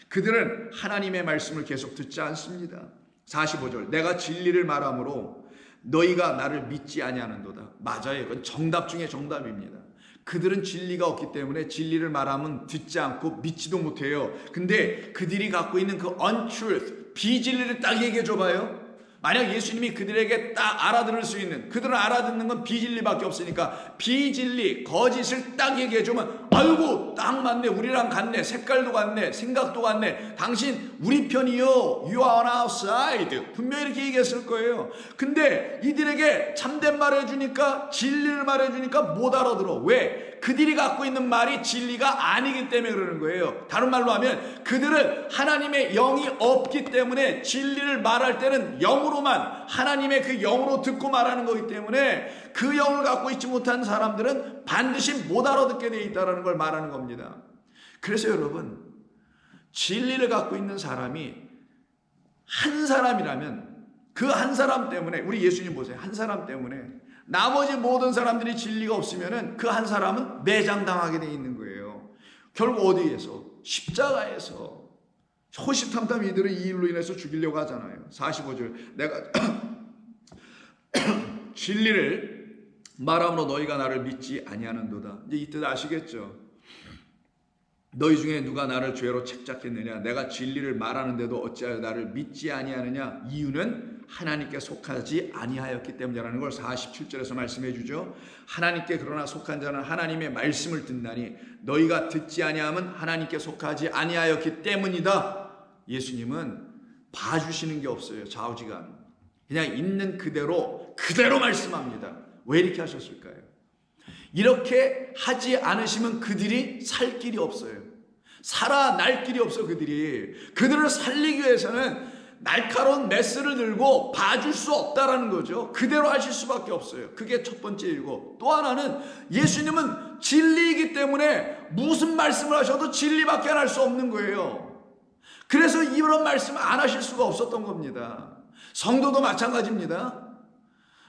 그들은 하나님의 말씀을 계속 듣지 않습니다. 45절 내가 진리를 말하므로 너희가 나를 믿지 아니하는도다. 맞아요. 그건 정답 중에 정답입니다. 그들은 진리가 없기 때문에 진리를 말하면 듣지 않고 믿지도 못해요. 근데 그들이 갖고 있는 그 untruth, 비진리를 딱 얘기해 줘봐요. 만약 예수님이 그들에게 딱 알아들을 수 있는, 그들은 알아듣는 건 비진리밖에 없으니까 비진리, 거짓을 딱 얘기해 주면 아이고 딱 맞네, 우리랑 같네, 색깔도 같네, 생각도 같네, 당신 우리 편이요, you are on our side, 분명히 이렇게 얘기했을 거예요. 근데 이들에게 참된 말을 해주니까, 진리를 말해주니까 못 알아들어. 왜? 그들이 갖고 있는 말이 진리가 아니기 때문에 그러는 거예요. 다른 말로 하면 그들은 하나님의 영이 없기 때문에 진리를 말할 때는 영으로만, 하나님의 그 영으로 듣고 말하는 거기 때문에 그 영을 갖고 있지 못한 사람들은 반드시 못 알아듣게 되어 있다는 걸 말하는 겁니다. 그래서 여러분, 진리를 갖고 있는 사람이 한 사람이라면 그 한 사람 때문에, 우리 예수님 보세요. 한 사람 때문에 나머지 모든 사람들이 진리가 없으면은 그 한 사람은 매장당하게 돼 있는 거예요. 결국 어디에서? 십자가에서. 호시탐탐 이들은 이 일로 인해서 죽이려고 하잖아요. 45절 내가 진리를 말함으로 너희가 나를 믿지 아니하는도다. 이제 이 뜻 아시겠죠? 너희 중에 누가 나를 죄로 책잡겠느냐? 내가 진리를 말하는데도 어찌하여 나를 믿지 아니하느냐? 이유는 하나님께 속하지 아니하였기 때문이라는 걸 47절에서 말씀해 주죠. 하나님께 그러나 속한 자는 하나님의 말씀을 듣나니 너희가 듣지 아니하면 하나님께 속하지 아니하였기 때문이다. 예수님은 봐주시는 게 없어요. 좌우지간. 그냥 있는 그대로 말씀합니다. 왜 이렇게 하셨을까요? 이렇게 하지 않으시면 그들이 살 길이 없어요. 살아날 길이 없어. 그들을 살리기 위해서는 날카로운 메스를 들고 봐줄 수 없다라는 거죠. 그대로 하실 수밖에 없어요. 그게 첫 번째 일이고, 또 하나는 예수님은 진리이기 때문에 무슨 말씀을 하셔도 진리밖에 할 수 없는 거예요. 그래서 이런 말씀을 안 하실 수가 없었던 겁니다. 성도도 마찬가지입니다.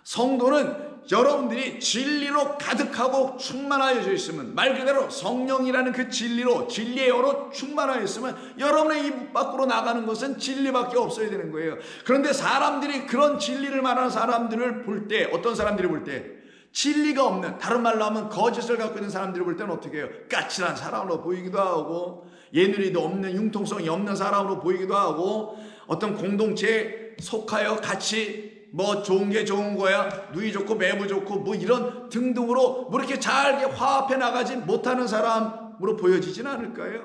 성도는 여러분들이 진리로 가득하고 충만하여져 있으면, 말 그대로 성령이라는 그 진리로, 진리의 영으로 충만하여 있으면 여러분의 입 밖으로 나가는 것은 진리밖에 없어야 되는 거예요. 그런데 사람들이 그런 진리를 말하는 사람들을 볼 때, 어떤 사람들이 볼 때 진리가 없는, 다른 말로 하면 거짓을 갖고 있는 사람들이 볼 때는 어떻게 해요? 까칠한 사람으로 보이기도 하고, 예누리도 없는, 융통성이 없는 사람으로 보이기도 하고, 어떤 공동체에 속하여 같이 뭐 좋은 게 좋은 거야, 누이 좋고 매부 좋고 뭐 이런 등등으로 뭐 이렇게 잘 화합해 나가지 못하는 사람으로 보여지진 않을까요?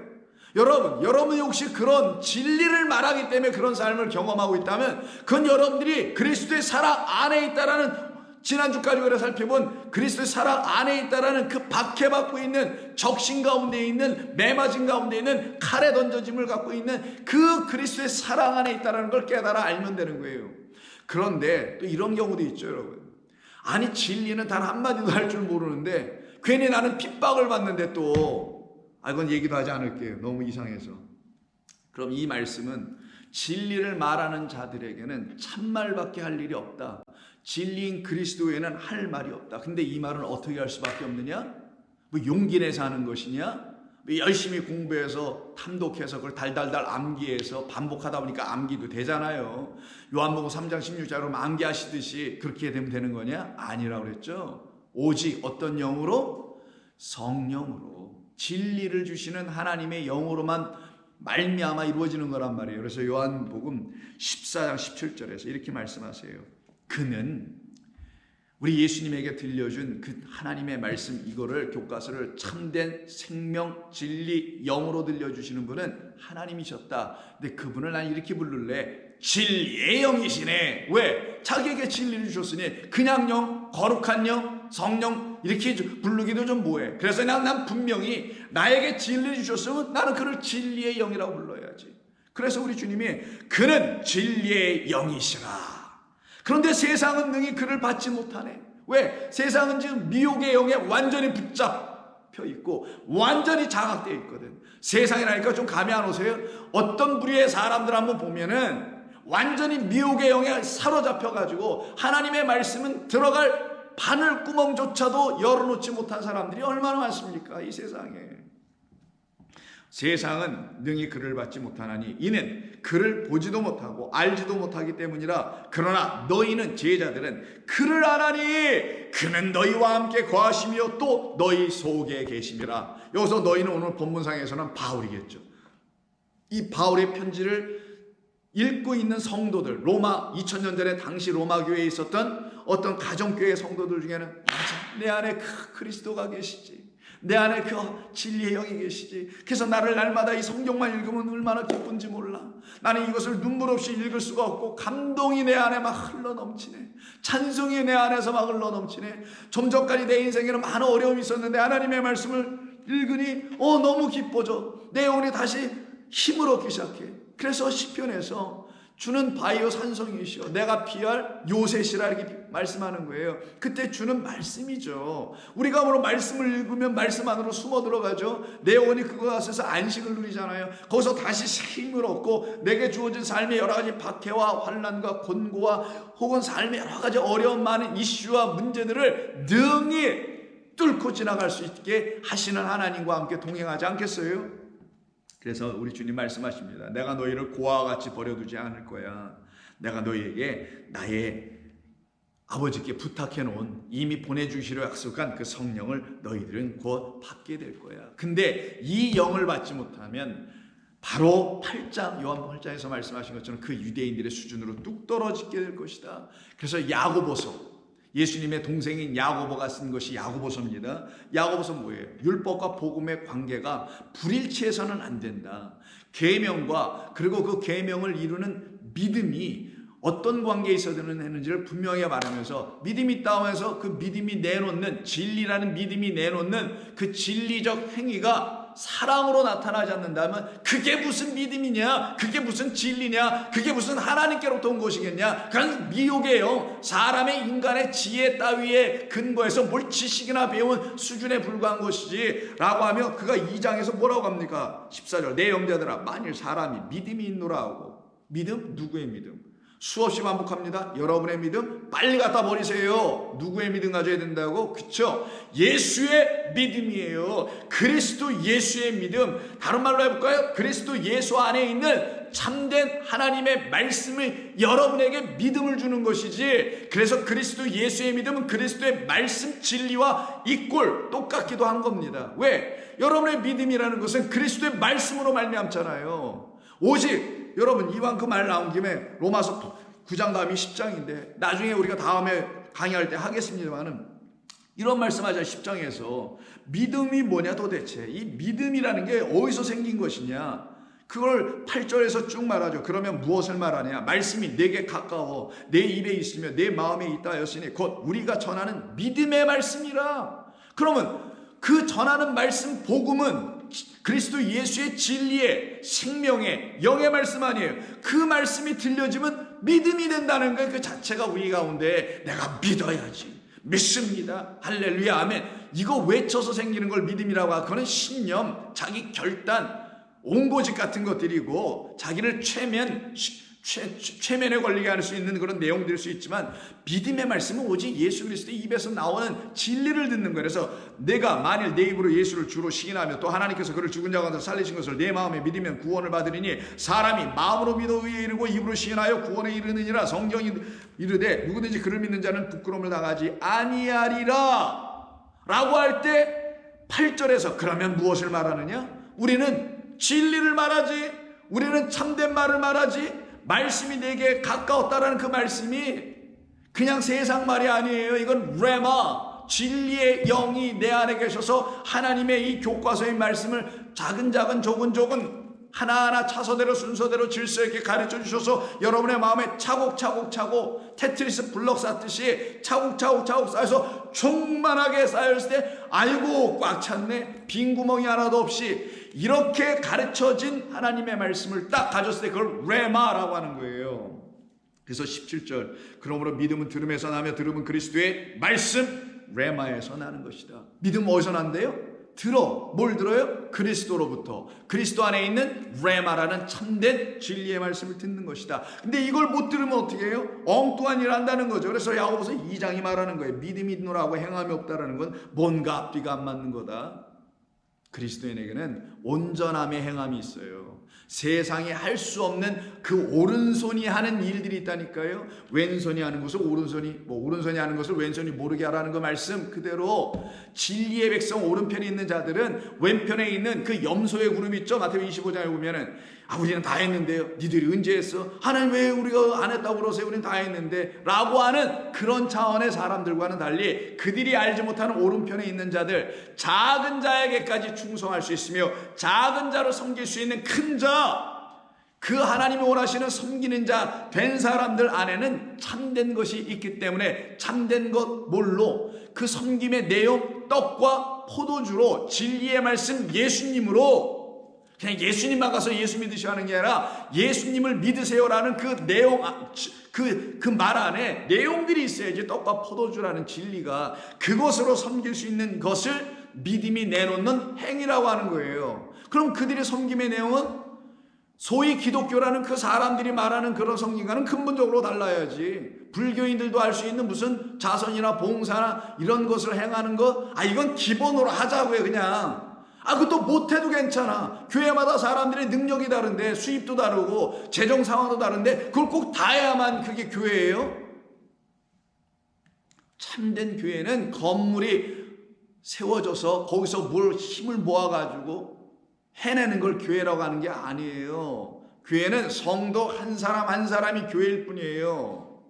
여러분이 혹시 그런 진리를 말하기 때문에 그런 삶을 경험하고 있다면 그건 여러분들이 그리스도의 사랑 안에 있다라는, 지난주까지 우리가 살펴본 그리스도의 사랑 안에 있다라는 그 박해받고 있는, 적신 가운데 있는, 매맞은 가운데 있는, 칼에 던져짐을 갖고 있는 그 그리스도의 사랑 안에 있다라는 걸 깨달아 알면 되는 거예요. 그런데 또 이런 경우도 있죠, 여러분. 아니, 진리는 단 한마디도 할 줄 모르는데 괜히 나는 핍박을 받는데 또, 이건 얘기도 하지 않을게요. 너무 이상해서. 그럼 이 말씀은 진리를 말하는 자들에게는 참말밖에 할 일이 없다. 진리인 그리스도에는 할 말이 없다. 근데 이 말은 어떻게 할 수밖에 없느냐? 뭐 용기 내서 하는 것이냐? 뭐 열심히 공부해서 탐독해서 그걸 달달달 암기해서 반복하다 보니까 암기도 되잖아요. 요한복음 3장 16절로 암기하시듯이 그렇게 되면 되는 거냐? 아니라고 그랬죠. 오직 어떤 영으로? 성령으로, 진리를 주시는 하나님의 영으로만 말미암아 이루어지는 거란 말이에요. 그래서 요한복음 14장 17절에서 이렇게 말씀하세요. 그는 우리 예수님에게 들려준 그 하나님의 말씀, 이거를 교과서를 참된 생명 진리 영으로 들려주시는 분은 하나님이셨다. 근데 그분을 난 이렇게 부를래. 진리의 영이시네. 왜? 자기에게 진리를 주셨으니 그냥 영, 거룩한 영, 성령 이렇게 부르기도 좀 뭐해. 그래서 난 분명히 나에게 진리를 주셨으면 나는 그를 진리의 영이라고 불러야지. 그래서 우리 주님이 그는 진리의 영이시라. 그런데 세상은 능히 그를 받지 못하네. 왜? 세상은 지금 미혹의 영에 완전히 붙잡혀 있고 완전히 장악되어 있거든. 세상이라니까 좀 감이 안 오세요? 어떤 부류의 사람들 한번 보면은 완전히 미혹의 영에 사로잡혀가지고 하나님의 말씀은 들어갈 바늘 구멍조차도 열어놓지 못한 사람들이 얼마나 많습니까? 이 세상에. 세상은 능히 그를 받지 못하나니 이는 그를 보지도 못하고 알지도 못하기 때문이라. 그러나 너희는, 제자들은 그를 아나니 그는 너희와 함께 거하시며 또 너희 속에 계심이라. 여기서 너희는 오늘 본문상에서는 바울이겠죠. 이 바울의 편지를 읽고 있는 성도들, 로마 2000년 전에 당시 로마 교회에 있었던 어떤 가정교회 성도들 중에는 맞아, 내 안에 그 그리스도가 계시지, 내 안에 그 진리의 영이 계시지. 그래서 나를 날마다 이 성경만 읽으면 얼마나 기쁜지 몰라. 나는 이것을 눈물 없이 읽을 수가 없고 감동이 내 안에 막 흘러넘치네. 찬송이 내 안에서 막 흘러넘치네. 좀 전까지 내 인생에는 많은 어려움이 있었는데 하나님의 말씀을 읽으니 너무 기뻐져. 내 영혼이 다시 힘을 얻기 시작해. 그래서 시편에서 주는 바위요 산성이시여 내가 피할 요새시라 이렇게 말씀하는 거예요. 그때 주는 말씀이죠. 우리가 뭐로 말씀을 읽으면 말씀 안으로 숨어 들어가죠. 내 영혼이 그것에서 안식을 누리잖아요. 거기서 다시 새 힘을 얻고 내게 주어진 삶의 여러 가지 박해와 환난과 곤고와 혹은 삶의 여러 가지 어려운 많은 이슈와 문제들을 능히 뚫고 지나갈 수 있게 하시는 하나님과 함께 동행하지 않겠어요? 그래서 우리 주님 말씀하십니다. 내가 너희를 고아와 같이 버려두지 않을 거야. 내가 너희에게 나의 아버지께 부탁해 놓은, 이미 보내주시려 약속한 그 성령을 너희들은 곧 받게 될 거야. 근데 이 영을 받지 못하면 바로 8장, 요한복음 8장에서 말씀하신 것처럼 그 유대인들의 수준으로 뚝 떨어지게 될 것이다. 그래서 야고보서, 예수님의 동생인 야고보가 쓴 것이 야고보서입니다. 야고보서 뭐예요? 율법과 복음의 관계가 불일치해서는 안 된다. 계명과 그리고 그 계명을 이루는 믿음이 어떤 관계에 있어야 되는지를 분명히 말하면서 믿음이 있다고 해서 그 믿음이 내놓는, 진리라는 믿음이 내놓는 그 진리적 행위가 사랑으로 나타나지 않는다면 그게 무슨 믿음이냐, 그게 무슨 진리냐, 그게 무슨 하나님께로부터 온 것이겠냐. 그건 미혹의 영, 사람의 인간의 지혜 따위에 근거해서 뭘 지식이나 배운 수준에 불과한 것이지 라고 하며 그가 2장에서 뭐라고 합니까? 14절 내 영자들아 만일 사람이 믿음이 있노라 하고. 믿음? 누구의 믿음? 수없이 반복합니다. 여러분의 믿음 빨리 갖다 버리세요. 누구의 믿음 가져야 된다고? 그쵸? 예수의 믿음이에요. 그리스도 예수의 믿음. 다른 말로 해볼까요? 그리스도 예수 안에 있는 참된 하나님의 말씀을 여러분에게 믿음을 주는 것이지. 그래서 그리스도 예수의 믿음은 그리스도의 말씀 진리와 이꼴 똑같기도 한 겁니다. 왜? 여러분의 믿음이라는 것은 그리스도의 말씀으로 말미암잖아요. 오직 여러분, 이왕 그 말 나온 김에 로마서 9장 다음이 10장인데 나중에 우리가 다음에 강의할 때 하겠습니다만은 이런 말씀하자. 10장에서 믿음이 뭐냐 도대체. 이 믿음이라는 게 어디서 생긴 것이냐, 그걸 8절에서 쭉 말하죠. 그러면 무엇을 말하냐? 말씀이 내게 가까워 내 입에 있으며 내 마음에 있다 하였으니 곧 우리가 전하는 믿음의 말씀이라. 그러면 그 전하는 말씀 복음은 그리스도 예수의 진리의 생명의 영의 말씀 아니에요. 그 말씀이 들려지면 믿음이 된다는 거예요. 그 자체가 우리 가운데 내가 믿어야지, 믿습니다, 할렐루야, 아멘, 이거 외쳐서 생기는 걸 믿음이라고 하고, 그거는 신념, 자기 결단, 온고집 같은 것들이고 자기를 최면에 걸리게 할 수 있는 그런 내용들일 수 있지만, 믿음의 말씀은 오직 예수 그리스도의 입에서 나오는 진리를 듣는 거예요. 그래서 내가 만일 내 입으로 예수를 주로 시인하며 또 하나님께서 그를 죽은 자 가운데 살리신 것을 내 마음에 믿으면 구원을 받으리니 사람이 마음으로 믿어 의에 이르고 입으로 시인하여 구원에 이르느니라. 성경이 이르되 누구든지 그를 믿는 자는 부끄러움을 당하지 아니하리라 라고 할 때 8절에서 그러면 무엇을 말하느냐? 우리는 진리를 말하지, 우리는 참된 말을 말하지, 말씀이 내게 가까웠다라는 그 말씀이 그냥 세상 말이 아니에요. 이건 레마, 진리의 영이 내 안에 계셔서 하나님의 이 교과서의 말씀을 작은 조근 하나하나 차서대로 순서대로 질서 있게 가르쳐 주셔서 여러분의 마음에 차곡차곡 테트리스 블럭 쌓듯이 차곡차곡 쌓여서 충만하게 쌓였을 때 아이고 꽉 찼네, 빈 구멍이 하나도 없이, 이렇게 가르쳐진 하나님의 말씀을 딱 가졌을 때 그걸 레마라고 하는 거예요. 그래서 17절, 그러므로 믿음은 들음에서 나며 들음은 그리스도의 말씀 레마에서 나는 것이다. 믿음 어디서 난대요? 들어. 뭘 들어요? 그리스도로부터. 그리스도 안에 있는 레마라는 참된 진리의 말씀을 듣는 것이다. 근데 이걸 못 들으면 어떻게 해요? 엉뚱한 일을 한다는 거죠. 그래서 야고보서 2장이 말하는 거예요. 믿음이 있노라고 행함이 없다라는 건 뭔가 앞뒤가 안 맞는 거다. 그리스도인에게는 온전함의 행함이 있어요. 세상이 할 수 없는 그 오른손이 하는 일들이 있다니까요. 왼손이 하는 것을 오른손이 하는 것을 왼손이 모르게 하라는 그 말씀 그대로, 진리의 백성 오른편에 있는 자들은 왼편에 있는 그 염소의 그룹 있죠. 마태복음 25장에 보면은 우리는 다 했는데요, 니들이 언제 했어? 하나님 왜 우리가 안 했다고 그러세요? 우리는 다 했는데 라고 하는 그런 차원의 사람들과는 달리, 그들이 알지 못하는 오른편에 있는 자들, 작은 자에게까지 충성할 수 있으며 작은 자를 섬길 수 있는 큰 자, 그 하나님이 원하시는 섬기는 자 된 사람들 안에는 참된 것이 있기 때문에, 참된 것 뭘로? 그 섬김의 내용, 떡과 포도주로, 진리의 말씀 예수님으로, 그냥 예수님만 가서 예수 믿으셔 하는 게 아니라 예수님을 믿으세요라는 그 내용, 그 말 안에 내용들이 있어야지. 떡과 포도주라는 진리가, 그것으로 섬길 수 있는 것을 믿음이 내놓는 행위라고 하는 거예요. 그럼 그들의 섬김의 내용은 소위 기독교라는 그 사람들이 말하는 그런 섬김과는 근본적으로 달라야지. 불교인들도 할 수 있는 무슨 자선이나 봉사나 이런 것을 행하는 거, 이건 기본으로 하자고요. 그냥 그것도 못해도 괜찮아. 교회마다 사람들의 능력이 다른데, 수입도 다르고 재정 상황도 다른데 그걸 꼭 다 해야만 그게 교회예요? 참된 교회는 건물이 세워져서 거기서 뭘 힘을 모아가지고 해내는 걸 교회라고 하는 게 아니에요. 교회는 성도 한 사람 한 사람이 교회일 뿐이에요.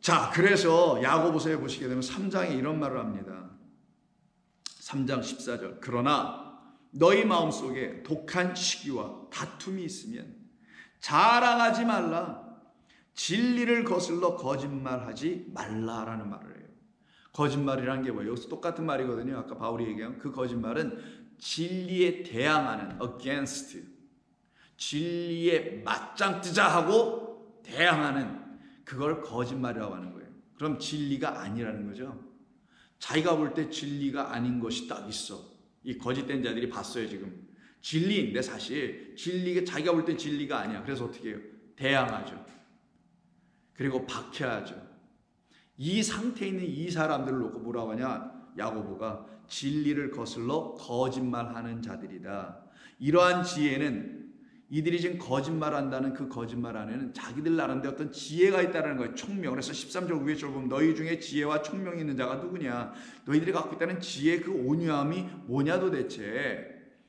자, 그래서 야고보서에 보시게 되면 3장에 이런 말을 합니다. 3장 14절, 그러나 너희 마음속에 독한 시기와 다툼이 있으면 자랑하지 말라. 진리를 거슬러 거짓말하지 말라라는 말을 해요. 거짓말이라는 게 뭐예요? 여기서 똑같은 말이거든요. 아까 바울이 얘기한 그 거짓말은 진리에 대항하는, against, 진리에 맞짱 뜨자 하고 대항하는, 그걸 거짓말이라고 하는 거예요. 그럼 진리가 아니라는 거죠. 자기가 볼 때 진리가 아닌 것이 딱 있어. 이 거짓된 자들이 봤어요. 지금 진리인데 사실 진리가, 자기가 볼 때 진리가 아니야. 그래서 어떻게 해요? 대항하죠. 그리고 박해하죠. 이 상태에 있는 이 사람들을 놓고 뭐라고 하냐? 야고보가 진리를 거슬러 거짓말하는 자들이다. 이러한 지혜는, 이들이 지금 거짓말한다는 그 거짓말 안에는 자기들 나름대로 어떤 지혜가 있다는 거예요. 총명. 그래서 13절 위에 절 보면 너희 중에 지혜와 총명이 있는 자가 누구냐? 너희들이 갖고 있다는 지혜, 그 온유함이 뭐냐 도대체?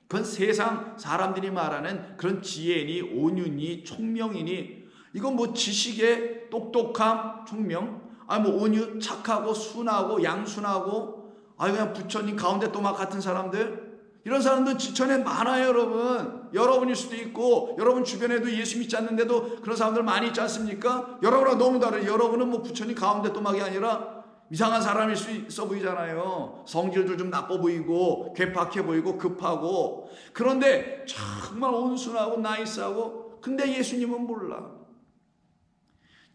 그건 세상 사람들이 말하는 그런 지혜니 온유니 총명이니, 이건 뭐 지식의 똑똑함, 총명, 뭐 온유, 착하고 순하고 양순하고, 그냥 부처님 가운데 또막 같은 사람들, 이런 사람들 지천에 많아요. 여러분일 수도 있고, 여러분 주변에도 예수 믿지 않는데도 그런 사람들 많이 있지 않습니까? 여러분하고 너무 다르죠. 여러분은 뭐 부처님 가운데 또막이 아니라 이상한 사람일 수 있어 보이잖아요. 성질도 좀 나빠 보이고 괴팍해 보이고 급하고. 그런데 정말 온순하고 나이스하고. 근데 예수님은 몰라.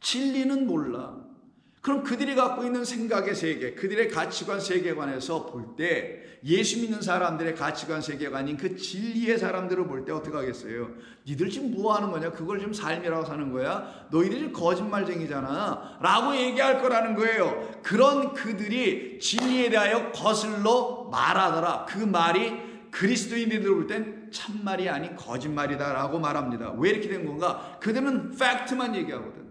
진리는 몰라. 그럼 그들이 갖고 있는 생각의 세계, 그들의 가치관 세계관에서 볼 때 예수 믿는 사람들의 가치관 세계관인 그 진리의 사람들을 볼 때 어떻게 하겠어요? 니들 지금 뭐 하는 거냐? 그걸 지금 삶이라고 사는 거야? 너희들이 거짓말쟁이잖아 라고 얘기할 거라는 거예요. 그런 그들이 진리에 대하여 거슬러 말하더라. 그 말이 그리스도인들을 볼 땐 참말이 아닌 거짓말이다 라고 말합니다. 왜 이렇게 된 건가? 그들은 팩트만 얘기하거든.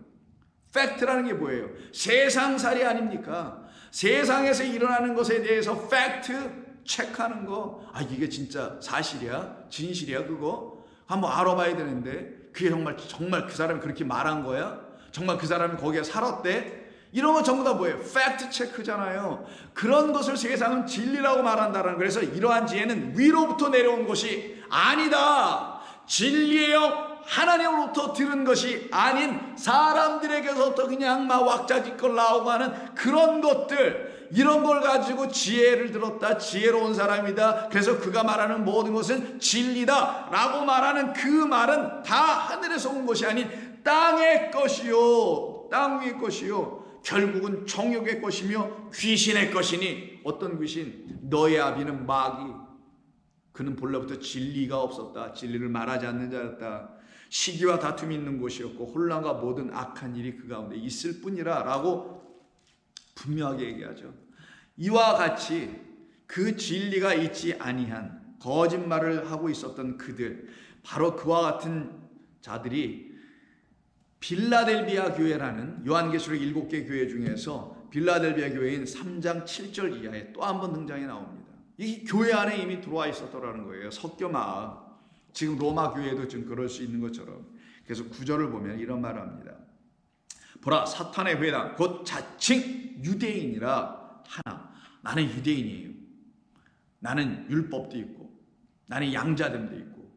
팩트라는 게 뭐예요? 세상살이 아닙니까? 세상에서 일어나는 것에 대해서 팩트 체크하는 거. 아, 이게 진짜 사실이야? 진실이야 그거? 한번 알아봐야 되는데 그게 정말 그 사람이 그렇게 말한 거야? 정말 그 사람이 거기에 살았대? 이런 거 전부 다 뭐예요? 팩트 체크잖아요. 그런 것을 세상은 진리라고 말한다는. 그래서 이러한 지혜는 위로부터 내려온 것이 아니다. 진리예요. 하나님으로부터 들은 것이 아닌 사람들에게서부터 그냥 막 왁자지껄 나오고 하는 그런 것들, 이런 걸 가지고 지혜를 들었다, 지혜로운 사람이다, 그래서 그가 말하는 모든 것은 진리다 라고 말하는 그 말은 다 하늘에서 온 것이 아닌 땅의 것이요, 땅 위의 것이요, 결국은 정욕의 것이며 귀신의 것이니. 어떤 귀신? 너의 아비는 마귀. 그는 본래부터 진리가 없었다. 진리를 말하지 않는 자였다. 시기와 다툼이 있는 곳이었고 혼란과 모든 악한 일이 그 가운데 있을 뿐이라 라고 분명하게 얘기하죠. 이와 같이 그 진리가 있지 아니한 거짓말을 하고 있었던 그들, 바로 그와 같은 자들이 빌라델비아 교회라는 요한계시록 7개 교회 중에서 빌라델비아 교회인 3장 7절 이하에 또 한 번 등장이 나옵니다. 이 교회 안에 이미 들어와 있었더라는 거예요. 석교마을. 지금 로마 교회도 지금 그럴 수 있는 것처럼. 그래서 9절을 보면 이런 말을 합니다. 보라, 사탄의 회당 곧 자칭 유대인이라 하나. 나는 유대인이에요. 나는 율법도 있고, 나는 양자됨도 있고,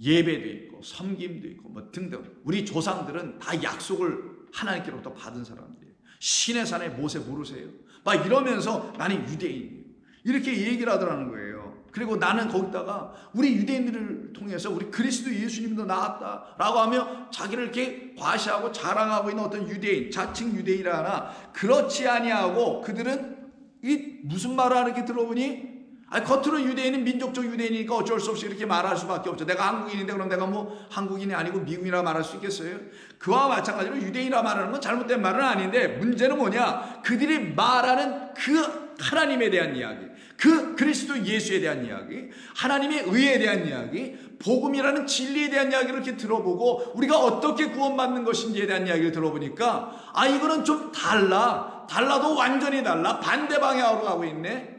예배도 있고, 섬김도 있고, 뭐 등등. 우리 조상들은 다 약속을 하나님께로부터 받은 사람들이에요. 신의 산에 모세 모르세요? 막 이러면서 나는 유대인이에요. 이렇게 얘기를 하더라는 거예요. 그리고 나는 거기다가 우리 유대인들을 통해서 우리 그리스도 예수님도 나왔다라고 하며 자기를 이렇게 과시하고 자랑하고 있는 어떤 유대인, 자칭 유대인이라 하나. 그렇지 아니하고 그들은 이 무슨 말을 하는 게 들어보니, 아니 겉으로 유대인은 민족적 유대인이니까 어쩔 수 없이 이렇게 말할 수밖에 없죠. 내가 한국인인데 그럼 내가 뭐 한국인이 아니고 미국이라 말할 수 있겠어요? 그와 마찬가지로 유대인이라 말하는 건 잘못된 말은 아닌데, 문제는 뭐냐? 그들이 말하는 그 하나님에 대한 이야기, 그 그리스도 예수에 대한 이야기, 하나님의 의에 대한 이야기, 복음이라는 진리에 대한 이야기를 이렇게 들어보고 우리가 어떻게 구원받는 것인지에 대한 이야기를 들어보니까 아, 이거는 좀 달라도 완전히 달라, 반대 방향으로 가고 있네.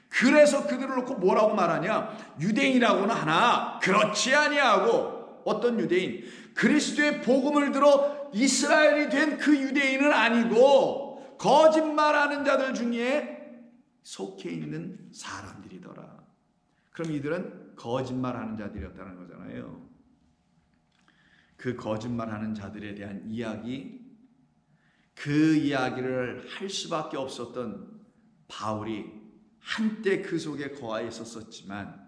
그래서 그들을 놓고 뭐라고 말하냐? 유대인이라고는 하나 그렇지 아니하고. 어떤 유대인? 그리스도의 복음을 들어 이스라엘이 된 그 유대인은 아니고 거짓말하는 자들 중에 속해 있는 사람들이더라. 그럼 이들은 거짓말하는 자들이었다는 거잖아요. 그 거짓말하는 자들에 대한 이야기, 그 이야기를 할 수밖에 없었던 바울이 한때 그 속에 거하여 있었지만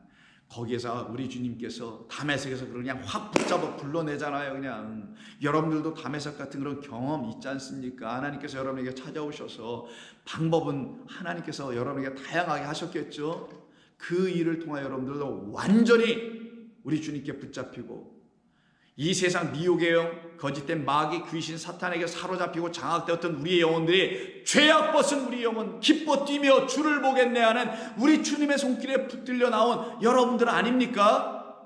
거기에서 우리 주님께서 다메섹에서 그냥 확 붙잡아 불러내잖아요. 그냥 여러분들도 다메섹 같은 그런 경험 있지 않습니까? 하나님께서 여러분에게 찾아오셔서, 방법은 하나님께서 여러분에게 다양하게 하셨겠죠. 그 일을 통하여 여러분들도 완전히 우리 주님께 붙잡히고, 이 세상 미혹의 영, 거짓된 마귀, 귀신, 사탄에게 사로잡히고 장악되었던 우리의 영혼들이, 죄악 벗은 우리 영혼 기뻐 뛰며 주를 보겠네 하는 우리 주님의 손길에 붙들려 나온 여러분들 아닙니까?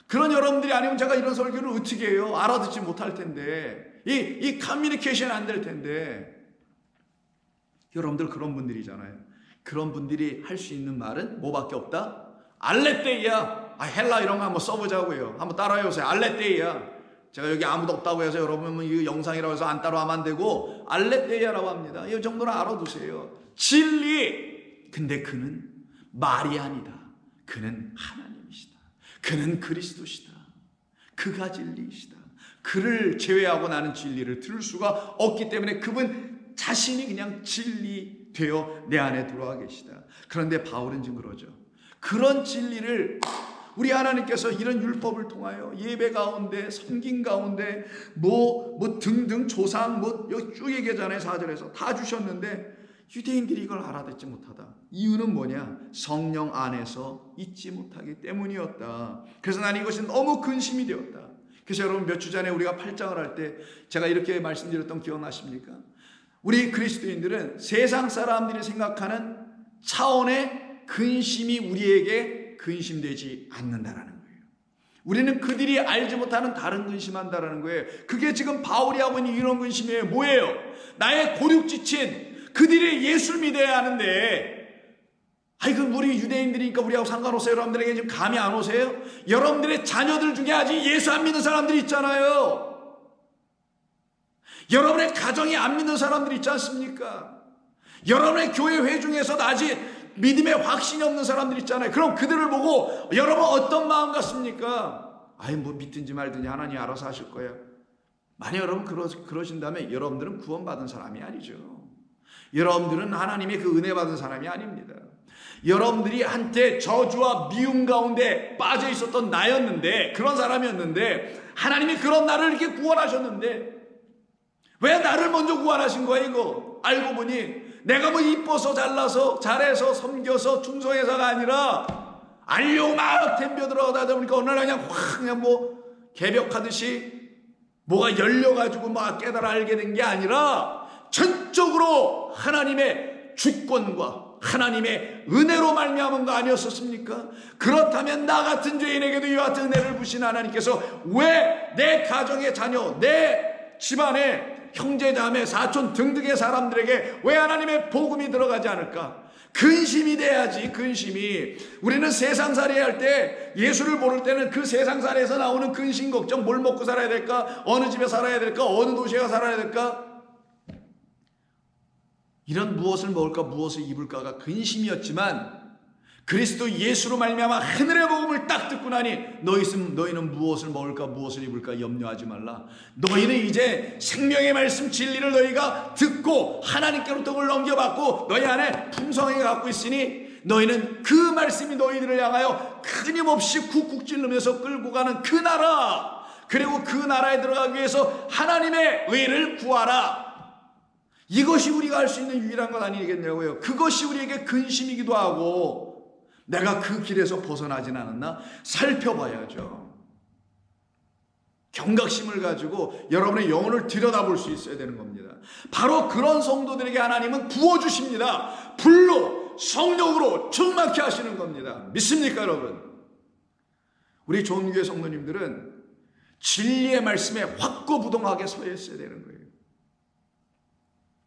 그런 여러분들이 아니면 제가 이런 설교를 어떻게 해요? 알아듣지 못할 텐데, 이 커뮤니케이션 안 될 텐데. 여러분들 그런 분들이잖아요. 그런 분들이 할 수 있는 말은 뭐밖에 없다? 알레떼이야. 헬라 이런 거 한번 써보자고요. 한번 따라해보세요. 알레떼이야. 제가 여기 아무도 없다고 해서 여러분 이거 영상이라고 해서 안 따라하면 안 되고, 알레떼이야라고 합니다. 이 정도는 알아두세요. 진리. 근데 그는 말이 아니다. 그는 하나님이시다. 그는 그리스도시다. 그가 진리이시다. 그를 제외하고 나는 진리를 들을 수가 없기 때문에 그분 자신이 그냥 진리 되어 내 안에 들어와 계시다. 그런데 바울은 지금 그러죠. 그런 진리를 우리 하나님께서 이런 율법을 통하여 예배 가운데, 섬김 가운데, 등등 조상, 쭉 얘기하잖아요. 4절에서 다 주셨는데 유대인들이 이걸 알아듣지 못하다. 이유는 뭐냐? 성령 안에서 있지 못하기 때문이었다. 그래서 나는 이것이 너무 근심이 되었다. 그래서 여러분 몇 주 전에 우리가 8장을 할 때 제가 이렇게 말씀드렸던 기억나십니까? 우리 그리스도인들은 세상 사람들이 생각하는 차원의 근심이 우리에게 근심되지 않는다라는 거예요. 우리는 그들이 알지 못하는 다른 근심한다라는 거예요. 그게 지금 바울이 하고 있는 이런 근심이에요. 뭐예요? 나의 고륙지친 그들이 예수를 믿어야 하는데, 그럼 우리 유대인들이니까 우리하고 상관없어요. 여러분들에게 지금 감이 안 오세요? 여러분들의 자녀들 중에 아직 예수 안 믿는 사람들이 있잖아요. 여러분의 가정이 안 믿는 사람들이 있지 않습니까? 여러분의 교회 회중에서도 아직 믿음에 확신이 없는 사람들이 있잖아요. 그럼 그들을 보고 여러분 어떤 마음 같습니까? 믿든지 말든지 하나님 알아서 하실 거야. 만약 여러분 그러신다면 여러분들은 구원받은 사람이 아니죠. 여러분들은 하나님의 그 은혜 받은 사람이 아닙니다. 여러분들이 한때 저주와 미움 가운데 빠져 있었던 나였는데, 그런 사람이었는데 하나님이 그런 나를 이렇게 구원하셨는데 왜 나를 먼저 구원하신 거야? 이거 알고 보니 내가 이뻐서 잘나서 잘해서 섬겨서 충성해서가 아니라 알려고 막 덤벼 들어가다 보니까 어느 날 그냥 개벽하듯이 뭐가 열려가지고 막 깨달아 알게 된 게 아니라 전적으로 하나님의 주권과 하나님의 은혜로 말미암은 거 아니었었습니까? 그렇다면 나 같은 죄인에게도 이와 같은 은혜를 부신 하나님께서 왜 내 가정의 자녀, 내 집안에 형제 자매 사촌 등등의 사람들에게 왜 하나님의 복음이 들어가지 않을까? 근심이 돼야지. 근심이. 우리는 세상살이 할 때, 예수를 모를 때는 그 세상살이에서 나오는 근심 걱정, 뭘 먹고 살아야 될까? 어느 집에 살아야 될까? 어느 도시에 살아야 될까? 이런 무엇을 먹을까 무엇을 입을까가 근심이었지만, 그리스도 예수로 말미암아 하늘의 복음을 딱 듣고 나니 너희는 무엇을 먹을까 무엇을 입을까 염려하지 말라. 너희는 이제 생명의 말씀 진리를 너희가 듣고 하나님께로부터 그걸 넘겨받고 너희 안에 풍성하게 갖고 있으니 너희는 그 말씀이 너희들을 향하여 끊임없이 쿡쿡 찔르면서 끌고 가는 그 나라, 그리고 그 나라에 들어가기 위해서 하나님의 의를 구하라. 이것이 우리가 할 수 있는 유일한 것 아니겠냐고요. 그것이 우리에게 근심이기도 하고, 내가 그 길에서 벗어나진 않았나 살펴봐야죠. 경각심을 가지고 여러분의 영혼을 들여다볼 수 있어야 되는 겁니다. 바로 그런 성도들에게 하나님은 부어주십니다. 불로 성령으로 충만케 하시는 겁니다. 믿습니까 여러분? 우리 좋은 교회 성도님들은 진리의 말씀에 확고부동하게 서 있어야 되는 거예요.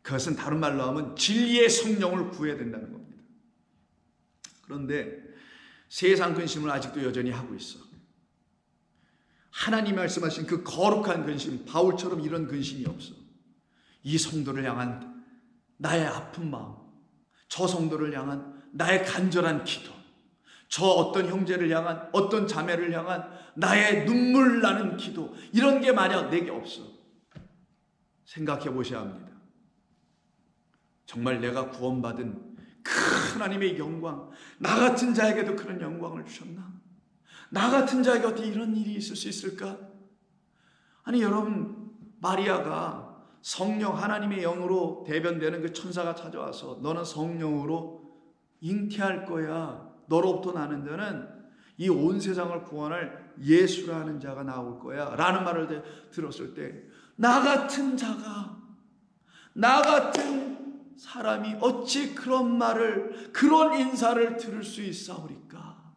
그것은 다른 말로 하면 진리의 성령을 구해야 된다는 겁니다. 그런데 세상 근심을 아직도 여전히 하고 있어. 하나님 말씀하신 그 거룩한 근심, 바울처럼 이런 근심이 없어. 이 성도를 향한 나의 아픈 마음, 저 성도를 향한 나의 간절한 기도, 저 어떤 형제를 향한 어떤 자매를 향한 나의 눈물 나는 기도, 이런 게 만약 내게 없어. 생각해 보셔야 합니다. 정말 내가 구원받은 그 하나님의 영광, 나 같은 자에게도 그런 영광을 주셨나? 나 같은 자에게 어떻게 이런 일이 있을 수 있을까? 아니 여러분, 마리아가 성령 하나님의 영으로 대변되는 그 천사가 찾아와서 너는 성령으로 잉태할 거야. 너로부터 나는 자는 이 온 세상을 구원할 예수라는 자가 나올 거야 라는 말을 들었을 때, 나 같은 자가, 나 같은 사람이 어찌 그런 말을, 그런 인사를 들을 수 있사오리까?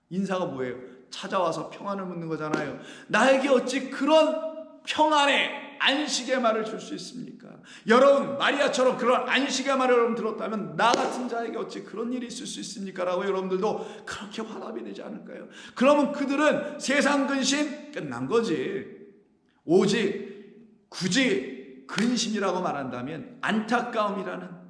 인사가 뭐예요? 찾아와서 평안을 묻는 거잖아요. 나에게 어찌 그런 평안의 안식의 말을 줄 수 있습니까? 여러분, 마리아처럼 그런 안식의 말을 여러분 들었다면 나 같은 자에게 어찌 그런 일이 있을 수 있습니까? 라고 여러분들도 그렇게 화답이 되지 않을까요? 그러면 그들은 세상 근심 끝난 거지. 오직 굳이 근심이라고 말한다면 안타까움이라는,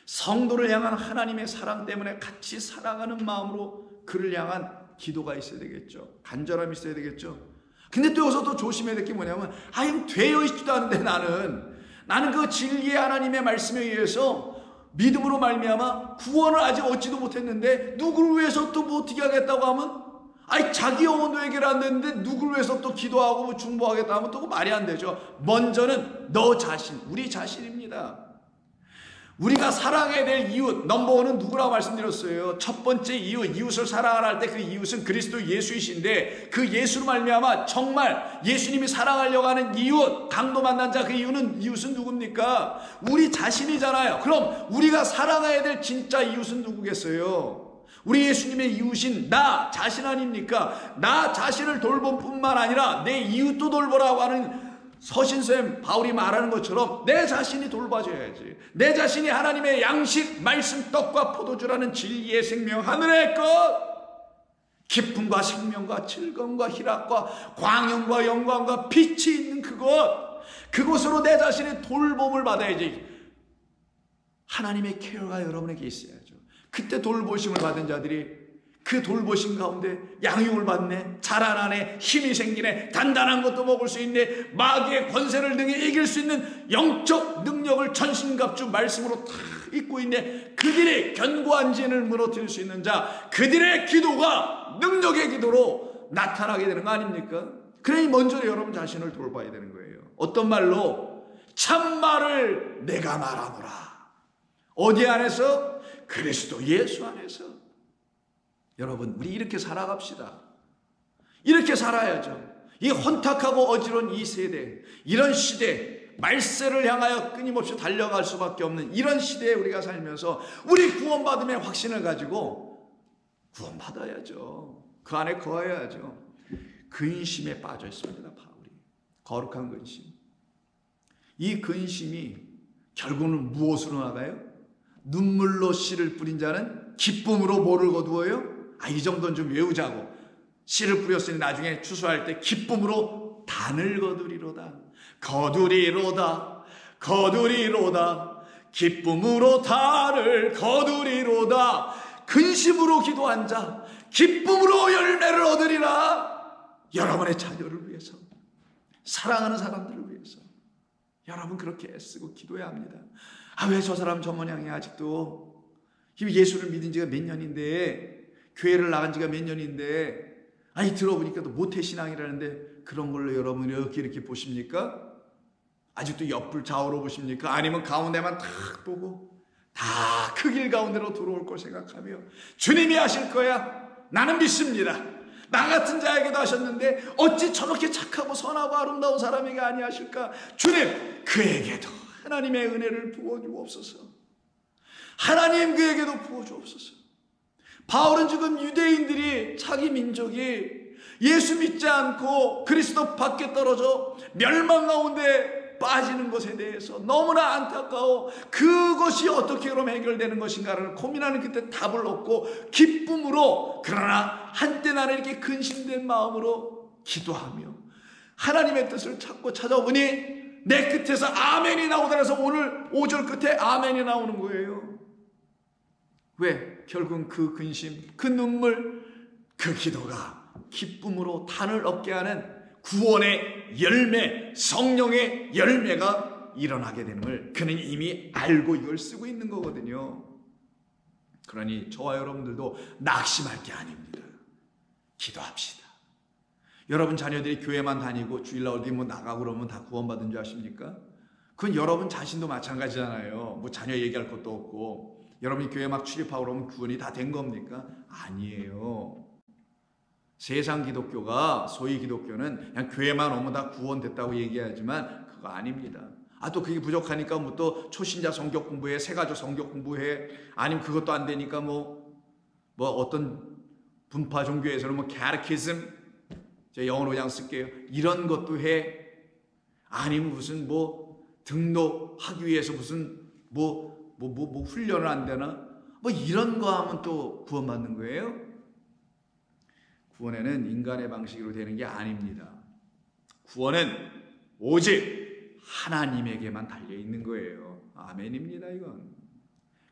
성도를 향한 하나님의 사랑 때문에 같이 사랑하는 마음으로 그를 향한 기도가 있어야 되겠죠. 간절함이 있어야 되겠죠. 근데 또 여기서 또 조심해야 될 게 뭐냐면, 되어 있지도 않은데 나는 그 진리의 하나님의 말씀에 의해서 믿음으로 말미암아 구원을 아직 얻지도 못했는데 누구를 위해서 또 뭐 어떻게 하겠다고 하면 아니 자기 영혼도 해결 안 됐는데 누구를 위해서 또 기도하고 뭐 중보하겠다 하면 또 말이 안 되죠. 먼저는 너 자신, 우리 자신입니다. 우리가 사랑해야 될 이웃 넘버원은 누구라고 말씀드렸어요. 첫 번째 이웃을 사랑하라 할 때 그 이웃은 그리스도 예수이신데 그 예수로 말미암아 정말 예수님이 사랑하려고 하는 이웃, 강도 만난 자 그 이웃은 누굽니까? 우리 자신이잖아요. 그럼 우리가 사랑해야 될 진짜 이웃은 누구겠어요? 우리 예수님의 이웃인 나 자신 아닙니까? 나 자신을 돌볼 뿐만 아니라 내 이웃도 돌보라고 하는 서신쌤 바울이 말하는 것처럼 내 자신이 돌봐줘야지. 내 자신이 하나님의 양식 말씀 떡과 포도주라는 진리의 생명 하늘의 것, 기쁨과 생명과 즐거움과 희락과 광영과 영광과 빛이 있는 그곳으로 내 자신의 돌봄을 받아야지. 하나님의 케어가 여러분에게 있어야죠. 그때 돌보심을 받은 자들이 그 돌보심 가운데 양육을 받네, 자라나네, 힘이 생기네, 단단한 것도 먹을 수 있네, 마귀의 권세를 등에 이길 수 있는 영적 능력을 전신갑주 말씀으로 다 입고 있네. 그들이 견고한 진을 무너뜨릴 수 있는 자, 그들의 기도가 능력의 기도로 나타나게 되는 거 아닙니까? 그러니 먼저 여러분 자신을 돌봐야 되는 거예요. 어떤 말로? 참말을 내가 말하노라. 어디 안에서? 그리스도 예수 안에서. 여러분, 우리 이렇게 살아갑시다. 이렇게 살아야죠. 이 혼탁하고 어지러운 이 세대, 이런 시대, 말세를 향하여 끊임없이 달려갈 수밖에 없는 이런 시대에 우리가 살면서 우리 구원받음의 확신을 가지고 구원받아야죠. 그 안에 거해야죠. 근심에 빠져 있습니다, 바울이. 거룩한 근심. 이 근심이 결국은 무엇으로 나가요? 눈물로 씨를 뿌린 자는 기쁨으로 뭐를 거두어요? 이 정도는 좀 외우자고. 씨를 뿌렸으니 나중에 추수할 때 기쁨으로 단을 거두리로다. 거두리로다. 거두리로다. 기쁨으로 단을 거두리로다. 근심으로 기도한 자 기쁨으로 열매를 얻으리라. 여러분의 자녀를 위해서, 사랑하는 사람들을 위해서 여러분 그렇게 애쓰고 기도해야 합니다. 왜 저 사람 저 모양이 아직도 예수를 믿은 지가 몇 년인데, 교회를 나간 지가 몇 년인데, 들어보니까 또 모태신앙이라는데 그런 걸로 여러분 이렇게 보십니까? 아직도 옆을 좌우로 보십니까? 아니면 가운데만 딱 보고 다 그 길 가운데로 들어올 걸 생각하며 주님이 하실 거야, 나는 믿습니다. 나 같은 자에게도 하셨는데 어찌 저렇게 착하고 선하고 아름다운 사람에게 아니하실까? 주님, 그에게도 하나님의 은혜를 부어주옵소서. 하나님 그에게도 부어주옵소서. 바울은 지금 유대인들이 자기 민족이 예수 믿지 않고 그리스도 밖에 떨어져 멸망 가운데 빠지는 것에 대해서 너무나 안타까워 그것이 어떻게 그럼 해결되는 것인가를 고민하는 그때 답을 얻고 기쁨으로, 그러나 한때 나는 이렇게 근심된 마음으로 기도하며 하나님의 뜻을 찾고 찾아보니 내 끝에서 아멘이 나오더라 해서 오늘 5절 끝에 아멘이 나오는 거예요. 왜? 결국은 그 근심, 그 눈물, 그 기도가 기쁨으로 단을 얻게 하는 구원의 열매, 성령의 열매가 일어나게 되는 걸 그는 이미 알고 이걸 쓰고 있는 거거든요. 그러니 저와 여러분들도 낙심할 게 아닙니다. 기도합시다. 여러분 자녀들이 교회만 다니고 주일날 어디 나가고 그러면 다 구원받은 줄 아십니까? 그건 여러분 자신도 마찬가지잖아요. 뭐 자녀 얘기할 것도 없고 여러분이 교회 막 출입하고 그러면 구원이 다 된 겁니까? 아니에요. 세상 기독교가, 소위 기독교는 그냥 교회만 오면 다 구원됐다고 얘기하지만 그거 아닙니다. 또 그게 부족하니까 뭐 또 초신자 성경 공부해, 새가족 성경 공부해, 아니면 그것도 안 되니까 뭐 어떤 분파 종교에서는 뭐 캐티키즘, 제가 영어로 그냥 쓸게요. 이런 것도 해. 아니면 무슨 등록하기 위해서 무슨 훈련을 안 되나? 이런 거 하면 또 구원받는 거예요? 구원에는 인간의 방식으로 되는 게 아닙니다. 구원은 오직 하나님에게만 달려있는 거예요. 아멘입니다, 이건.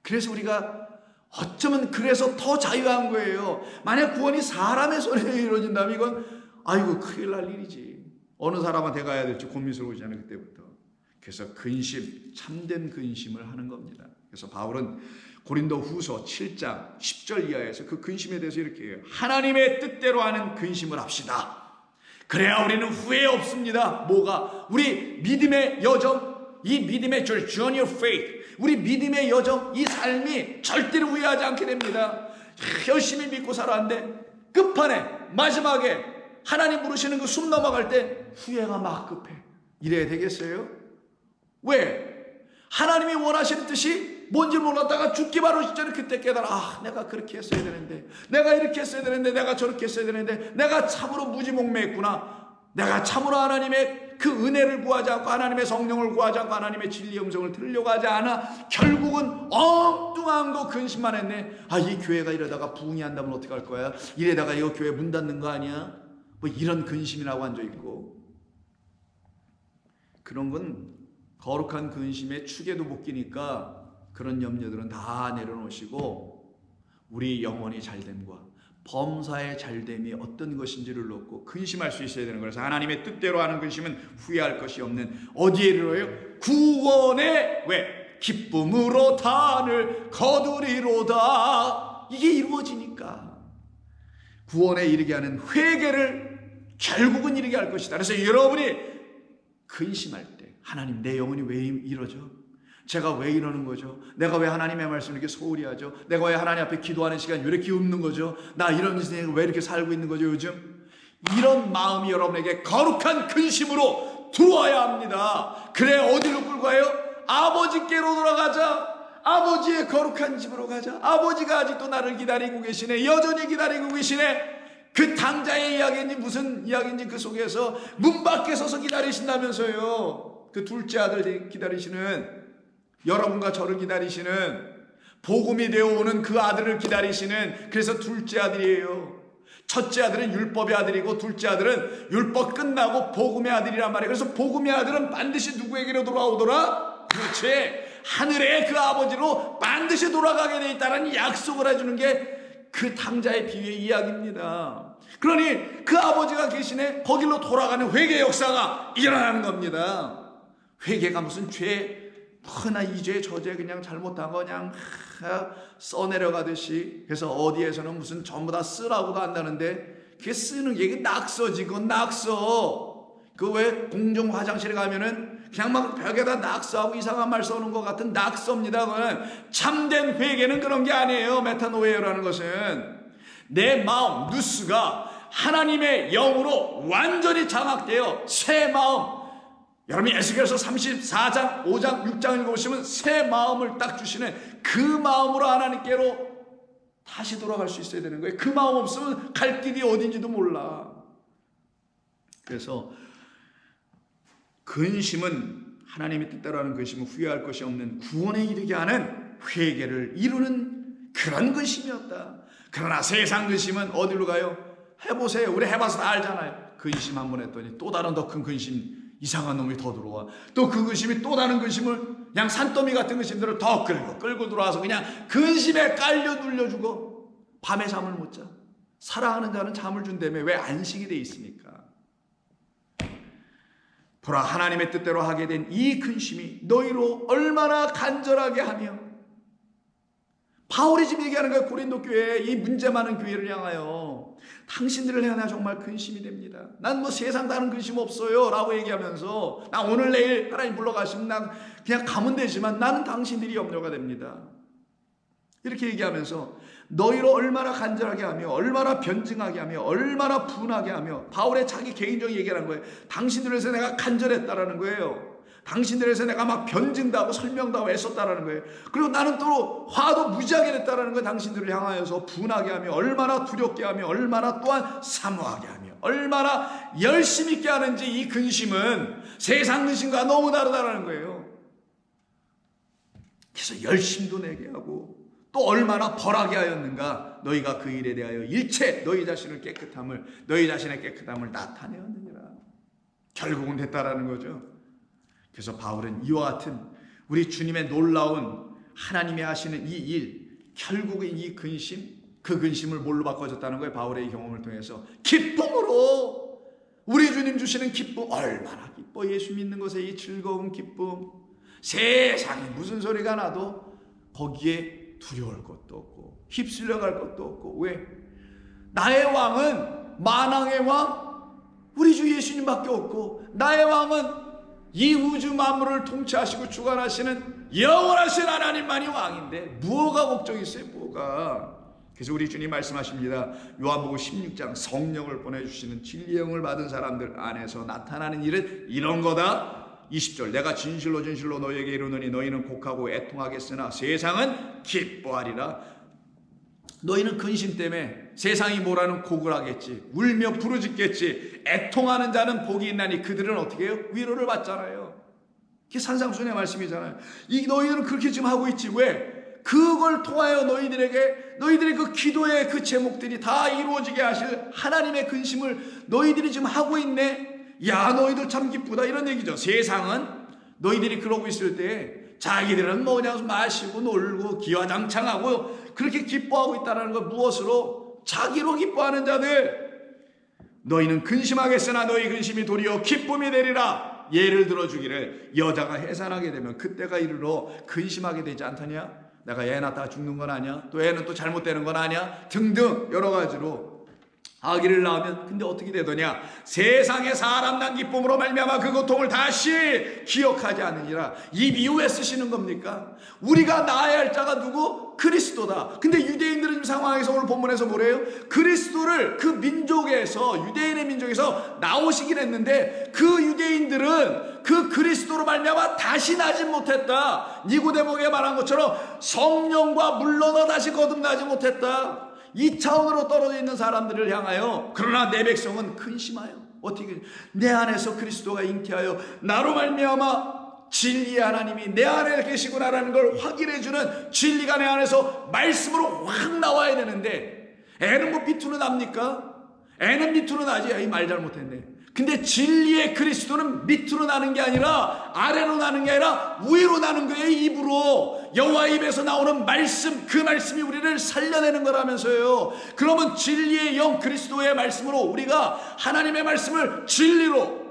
그래서 우리가 어쩌면 그래서 더 자유한 거예요. 만약 구원이 사람의 손에 이루어진다면 이건 큰일 날 일이지. 어느 사람한테 가야 될지 고민스러우시잖아요, 그때부터. 그래서 근심, 참된 근심을 하는 겁니다. 그래서 바울은 고린도 후서 7장 10절 이하에서 그 근심에 대해서 이렇게 해요. 하나님의 뜻대로 하는 근심을 합시다. 그래야 우리는 후회 없습니다. 뭐가? 우리 믿음의 여정, 이 믿음의 journey of faith, 우리 믿음의 여정, 이 삶이 절대로 후회하지 않게 됩니다. 열심히 믿고 살았는데 끝판에 마지막에 하나님 부르시는 그 숨 넘어갈 때 후회가 막 급해. 이래야 되겠어요? 왜? 하나님이 원하시는 뜻이 뭔지 몰랐다가 죽기 바로 직전에 그때 깨달아. 아, 내가 그렇게 했어야 되는데, 내가 이렇게 했어야 되는데, 내가 저렇게 했어야 되는데, 내가 참으로 무지몽매했구나. 내가 참으로 하나님의 그 은혜를 구하지 않고, 하나님의 성령을 구하지 않고, 하나님의 진리 음성을 들으려고 하지 않아 결국은 엉뚱한 거 근심만 했네. 아, 이 교회가 이러다가 부흥이 한다면 어떡할 거야? 이래다가 이거 교회 문 닫는 거 아니야? 뭐 이런 근심이라고 앉아있고, 그런 건 거룩한 근심에 축에도 못 끼니까 그런 염려들은 다 내려놓으시고 우리 영혼이 잘됨과 범사의 잘됨이 어떤 것인지를 놓고 근심할 수 있어야 되는 거라서, 그래서 하나님의 뜻대로 하는 근심은 후회할 것이 없는 어디에 이르러요? 구원의 왜? 기쁨으로 단을 거두리로다. 이게 이루어지니까 구원에 이르게 하는 회개를 결국은 이르게 할 것이다. 그래서 여러분이 근심할 때 하나님, 내 영혼이 왜 이러죠? 제가 왜 이러는 거죠? 내가 왜 하나님의 말씀을 이렇게 소홀히 하죠? 내가 왜 하나님 앞에 기도하는 시간 왜 이렇게 없는 거죠? 나 이런 인생을 왜 이렇게 살고 있는 거죠 요즘? 이런 마음이 여러분에게 거룩한 근심으로 들어와야 합니다. 그래, 어디로 끌고 가요? 아버지께로 돌아가자. 아버지의 거룩한 집으로 가자. 아버지가 아직도 나를 기다리고 계시네. 여전히 기다리고 계시네. 그 당자의 이야기인지 무슨 이야기인지 그 속에서 문 밖에 서서 기다리신다면서요. 그 둘째 아들 기다리시는, 여러분과 저를 기다리시는, 복음이 되어오는 그 아들을 기다리시는, 그래서 둘째 아들이에요. 첫째 아들은 율법의 아들이고 둘째 아들은 율법 끝나고 복음의 아들이란 말이에요. 그래서 복음의 아들은 반드시 누구에게로 돌아오더라? 그렇지, 하늘의 그 아버지로 반드시 돌아가게 돼 있다는 약속을 해주는 게 그 당자의 비유의 이야기입니다. 그러니 그 아버지가 계시네. 거길로 돌아가는 회개 역사가 일어나는 겁니다. 회개가 무슨 죄, 허나 이 죄 저 죄 그냥 잘못한 거 그냥 써내려가듯이, 그래서 어디에서는 무슨 전부 다 쓰라고도 한다는데, 그게 쓰는 게 낙서지. 그건 낙서. 그 왜 공중 화장실에 가면은 그냥 막 벽에다 낙서하고 이상한 말 써놓은 것 같은 낙서입니다. 그건 참된 회개는 그런 게 아니에요. 메타노에어라는 것은 내 마음, 누스가 하나님의 영으로 완전히 장악되어 새 마음, 여러분이 에스겔서 34장, 5장, 6장 읽어보시면 새 마음을 딱 주시는 그 마음으로 하나님께로 다시 돌아갈 수 있어야 되는 거예요. 그 마음 없으면 갈 길이 어딘지도 몰라. 그래서 근심은, 하나님의 뜻대로 하는 근심은 후회할 것이 없는 구원에 이르게 하는 회개를 이루는 그런 근심이었다. 그러나 세상 근심은 어디로 가요? 해보세요. 우리 해봐서 다 알잖아요. 근심 한 번 했더니 또 다른 더 큰 근심, 이상한 놈이 더 들어와. 또 그 근심이 또 다른 근심을, 그냥 산더미 같은 근심들을 더 끌고 들어와서 그냥 근심에 깔려 눌려 죽어. 밤에 잠을 못 자. 사랑하는 자는 잠을 준다며. 왜? 안식이 돼 있으니까. 보라, 하나님의 뜻대로 하게 된 이 근심이 너희로 얼마나 간절하게 하며, 바울이 지금 얘기하는 거예요. 고린도 교회, 이 문제 많은 교회를 향하여 당신들을 향해 정말 근심이 됩니다. 난 뭐 세상 다른 근심 없어요 라고 얘기하면서, 나 오늘 내일 하나님 불러가시면 난 그냥 가면 되지만 나는 당신들이 염려가 됩니다. 이렇게 얘기하면서 너희로 얼마나 간절하게 하며, 얼마나 변증하게 하며, 얼마나 분하게 하며, 바울의 자기 개인적인 얘기라는 거예요. 당신들에서 내가 간절했다라는 거예요. 당신들에서 내가 막 변증도 하고 설명도 하고 애썼다라는 거예요. 그리고 나는 또 화도 무지하게 냈다라는 거예요. 당신들을 향하여서 분하게 하며, 얼마나 두렵게 하며, 얼마나 또한 사모하게 하며, 얼마나 열심히 있게 하는지, 이 근심은 세상 근심과 너무 다르다라는 거예요. 그래서 열심도 내게 하고, 또 얼마나 벌하게 하였는가. 너희가 그 일에 대하여 일체 너희 자신을 깨끗함을, 너희 자신의 깨끗함을 나타내었느니라. 결국은 됐다라는 거죠. 그래서 바울은 이와 같은 우리 주님의 놀라운 하나님이 하시는 이 일, 결국은 이 근심, 그 근심을 뭘로 바꿔줬다는 거예요. 바울의 경험을 통해서 기쁨으로. 우리 주님 주시는 기쁨, 얼마나 기뻐. 예수 믿는 것에 이 즐거운 기쁨, 세상에 무슨 소리가 나도 거기에 두려울 것도 없고 휩쓸려 갈 것도 없고. 왜? 나의 왕은 만왕의 왕 우리 주 예수님밖에 없고, 나의 왕은 이 우주 만물을 통치하시고 주관하시는 영원하신 하나님만이 왕인데 뭐가 걱정이 있어요? 뭐가? 그래서 우리 주님 말씀하십니다. 요한복음 16장, 성령을 보내주시는 진리의 영을 받은 사람들 안에서 나타나는 일은 이런 거다. 20절, 내가 진실로 진실로 너희에게 이르노니 너희는 곡하고 애통하겠으나 세상은 기뻐하리라. 너희는 근심 때문에 세상이 뭐라는 곡을 하겠지, 울며 부르짖겠지. 애통하는 자는 복이 있나니 그들은 어떻게 해요? 위로를 받잖아요. 그게 산상순의 말씀이잖아요. 너희들은 그렇게 지금 하고 있지. 왜? 그걸 통하여 너희들의 그 기도의 그 제목들이 다 이루어지게 하실 하나님의 근심을 너희들이 지금 하고 있네. 야, 너희들 참 기쁘다, 이런 얘기죠. 세상은 너희들이 그러고 있을 때 자기들은 뭐 그냥 마시고 놀고 기와장창하고 그렇게 기뻐하고 있다는 것, 무엇으로? 자기로 기뻐하는 자들. 너희는 근심하겠으나 너희 근심이 도리어 기쁨이 되리라. 예를 들어주기를, 여자가 해산하게 되면 그때가 이르러 근심하게 되지 않더냐? 내가 애 낳다가 죽는 건 아니야? 또 애는 또 잘못되는 건 아니야? 등등 여러 가지로 아기를 낳으면 근데 어떻게 되더냐? 세상에 사람 난 기쁨으로 말미암아 그 고통을 다시 기억하지 않으니라. 이 비유 왜 쓰시는 겁니까? 우리가 낳아야 할 자가 누구? 그리스도다. 근데 유대인들은 지금 상황에서 오늘 본문에서 뭐래요? 그리스도를 그 민족에서, 유대인의 민족에서 나오시긴 했는데 그 유대인들은 그 그리스도로 말미암아 다시 나지 못했다. 니고데모에게 말한 것처럼 성령과 물로 너 다시 거듭나지 못했다. 이 차원으로 떨어져 있는 사람들을 향하여, 그러나 내 백성은 근심하여. 어떻게? 내 안에서 그리스도가 잉태하여 나로 말미암아 진리의 하나님이 내 안에 계시구나라는 걸 확인해주는 진리가 내 안에서 말씀으로 확 나와야 되는데, 애는 뭐 비투는 납니까? 애는 밑으로 나지. 이 말 잘못했네. 근데 진리의 그리스도는 밑으로 나는 게 아니라, 아래로 나는 게 아니라 위로 나는 거예요. 입으로. 여호와의 입에서 나오는 말씀, 그 말씀이 우리를 살려내는 거라면서요. 그러면 진리의 영 그리스도의 말씀으로 우리가 하나님의 말씀을 진리로,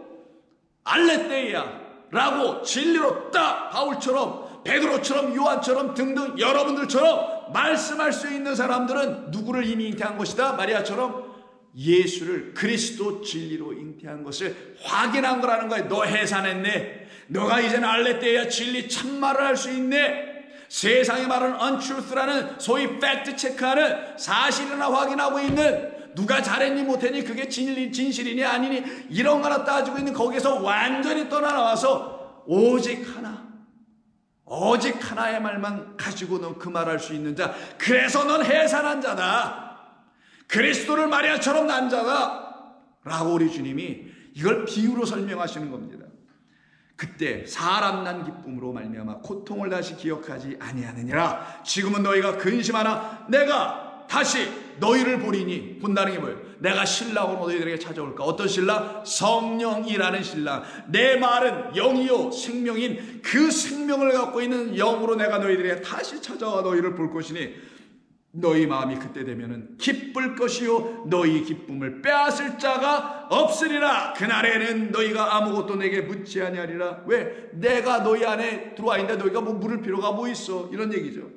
알레테이아 라고 진리로 딱 바울처럼, 베드로처럼, 요한처럼 등등 여러분들처럼 말씀할 수 있는 사람들은 누구를 이미 잉태한 것이다? 마리아처럼 예수를 그리스도 진리로 잉태한 것을 확인한 거라는 거야. 너 해산했네. 너가 이제는 알레테이아 진리 참말을 할 수 있네. 세상이 말하는 untruth라는 소위 팩트 체크하는, 사실이나 확인하고 있는, 누가 잘했니 못했니 그게 진실이니 아니니 이런 거나 따지고 있는 거기서 완전히 떠나나와서 오직 하나의 말만 가지고 넌 그 말할 수 있는 자, 그래서 넌 해산한 자다. 그리스도를 마리아처럼 난 자다 라고 우리 주님이 이걸 비유로 설명하시는 겁니다. 그때 사람 난 기쁨으로 말미암아 고통을 다시 기억하지 아니하느니라. 지금은 너희가 근심하나 내가 다시 너희를 보리니. 본다는 게 뭐예요? 내가 신랑으로 너희들에게 찾아올까? 어떤 신랑? 성령이라는 신랑. 내 말은 영이요 생명인 그 생명을 갖고 있는 영으로 내가 너희들에게 다시 찾아와 너희를 볼 것이니 너희 마음이 그때 되면은 기쁠 것이요 너희 기쁨을 빼앗을 자가 없으리라. 그날에는 너희가 아무것도 내게 묻지 아니하리라. 왜? 내가 너희 안에 들어와 있는데 너희가 뭐 물을 필요가 뭐 있어? 이런 얘기죠.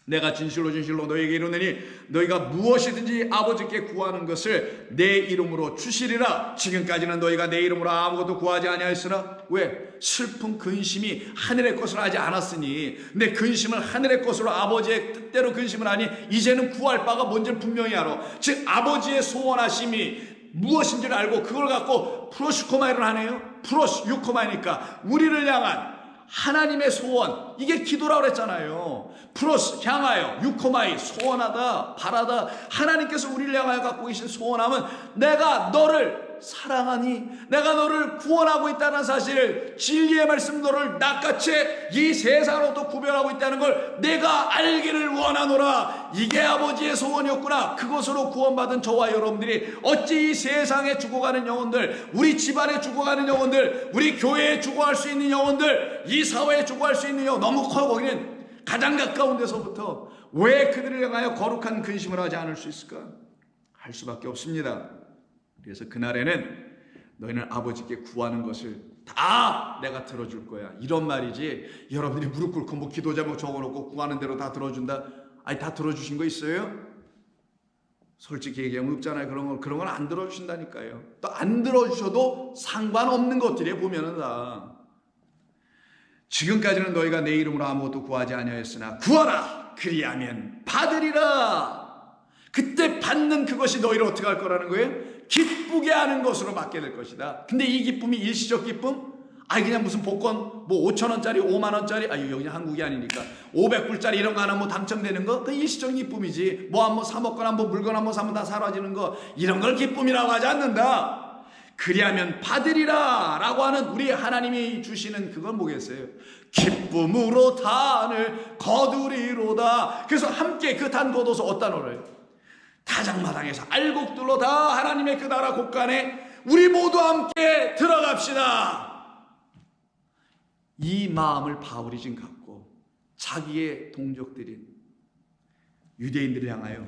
내가 진실로 진실로 너희에게 이르노니 너희가 무엇이든지 아버지께 구하는 것을 내 이름으로 주시리라. 지금까지는 너희가 내 이름으로 아무것도 구하지 아니하였으나 왜? 슬픈 근심이 하늘의 것으로 하지 않았으니. 내 근심을 하늘의 것으로, 아버지의 뜻대로 근심을 하니 이제는 구할 바가 뭔지를 분명히 알아. 즉 아버지의 소원하심이 무엇인지를 알고 그걸 갖고 프로시코마이를 하네요. 프로시 유코마이니까 우리를 향한 하나님의 소원, 이게 기도라고 그랬잖아요. 프로스 향하여, 유코마이 소원하다, 바라다. 하나님께서 우리를 향하여 갖고 계신 소원함은 내가 너를 사랑하니, 내가 너를 구원하고 있다는 사실, 진리의 말씀 너를 낚아채 이 세상으로부터 구별하고 있다는 걸 내가 알기를 원하노라. 이게 아버지의 소원이었구나. 그것으로 구원받은 저와 여러분들이 어찌 이 세상에 죽어가는 영혼들, 우리 집안에 죽어가는 영혼들, 우리 교회에 죽어갈 수 있는 영혼들, 이 사회에 죽어갈 수 있는 영혼, 너무 커요. 거기는 가장 가까운 데서부터 왜 그들을 향하여 거룩한 근심을 하지 않을 수 있을까? 할 수밖에 없습니다. 그래서 그날에는 너희는 아버지께 구하는 것을 다 내가 들어줄 거야. 이런 말이지. 여러분들이 무릎 꿇고 뭐 기도 제목 적어놓고 구하는 대로 다 들어준다. 아니, 다 들어주신 거 있어요? 솔직히 얘기하면 없잖아요. 그런 건 안 들어주신다니까요. 또 안 들어주셔도 상관없는 것들에 보면은 다. 지금까지는 너희가 내 이름으로 아무것도 구하지 아니하였으나 구하라. 그리하면 받으리라. 그때 받는 그것이 너희를 어떻게 할 거라는 거예요? 기쁘게 하는 것으로 받게 될 것이다. 근데 이 기쁨이 일시적 기쁨? 아니, 그냥 무슨 복권 뭐 5,000원짜리 5만원짜리, 아니 여기 한국이 아니니까 500불짜리 이런 거 하나 뭐 당첨되는 거? 그 일시적 기쁨이지. 뭐 한번 사 먹거나 뭐 물건 한번 사면 다 사라지는 거, 이런 걸 기쁨이라고 하지 않는다. 그리하면 받으리라 라고 하는 우리 하나님이 주시는 그건 뭐겠어요? 기쁨으로 단을 거두리로다. 그래서 함께 그 단 거둬서 어디다 놓아요? 다장마당에서 알곡들로 다 하나님의 그 나라 곳간에 우리 모두 함께 들어갑시다. 이 마음을 바울이 지금 갖고 자기의 동족들인 유대인들을 향하여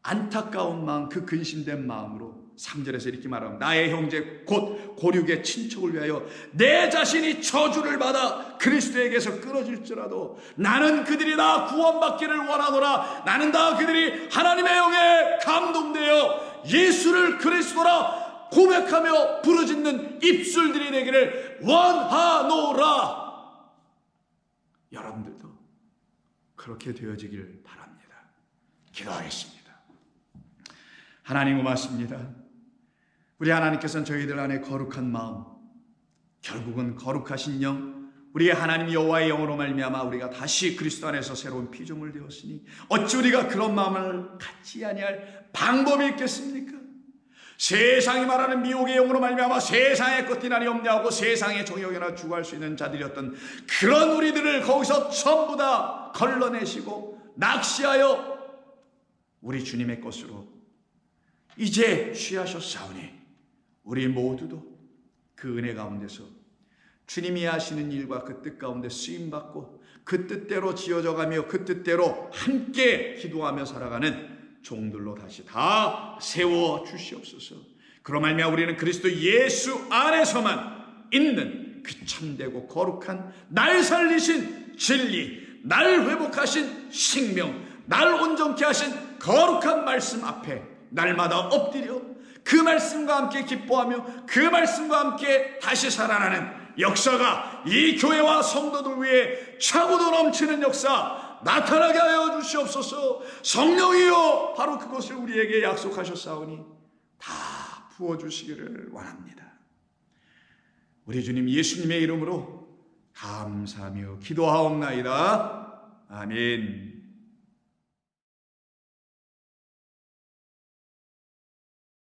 안타까운 마음, 그 근심된 마음으로 3절에서 이렇게 말합니다. 나의 형제 곧 고륙의 친척을 위하여 내 자신이 저주를 받아 그리스도에게서 끊어질지라도 나는 그들이 다 구원받기를 원하노라. 나는 다 그들이 하나님의 영에 감동되어 예수를 그리스도라 고백하며 부르짖는 입술들이 되기를 원하노라. 여러분들도 그렇게 되어지길 바랍니다. 기도하겠습니다. 하나님 고맙습니다. 우리 하나님께서는 저희들 안에 거룩한 마음, 결국은 거룩하신 영, 우리의 하나님 여호와의 영으로 말미암아 우리가 다시 그리스도 안에서 새로운 피조물 되었으니 어찌 우리가 그런 마음을 갖지 아니할 방법이 있겠습니까? 세상이 말하는 미혹의 영으로 말미암아 세상의 것이나 염려하고 세상의 정욕이나 추구할 수 있는 자들이었던 그런 우리들을 거기서 전부 다 걸러내시고 낚시하여 우리 주님의 것으로 이제 취하셨사오니 우리 모두도 그 은혜 가운데서 주님이 하시는 일과 그 뜻 가운데 쓰임받고 그 뜻대로 지어져가며 그 뜻대로 함께 기도하며 살아가는 종들로 다시 다 세워 주시옵소서. 그로 말미암아 우리는 그리스도 예수 안에서만 있는 그 참되고 거룩한 날 살리신 진리, 날 회복하신 생명, 날 온전케 하신 거룩한 말씀 앞에 날마다 엎드려 그 말씀과 함께 기뻐하며 그 말씀과 함께 다시 살아나는 역사가 이 교회와 성도들 위해 차고도 넘치는 역사 나타나게 하여 주시옵소서. 성령이여 바로 그것을 우리에게 약속하셨사오니 다 부어주시기를 원합니다. 우리 주님 예수님의 이름으로 감사하며 기도하옵나이다. 아멘.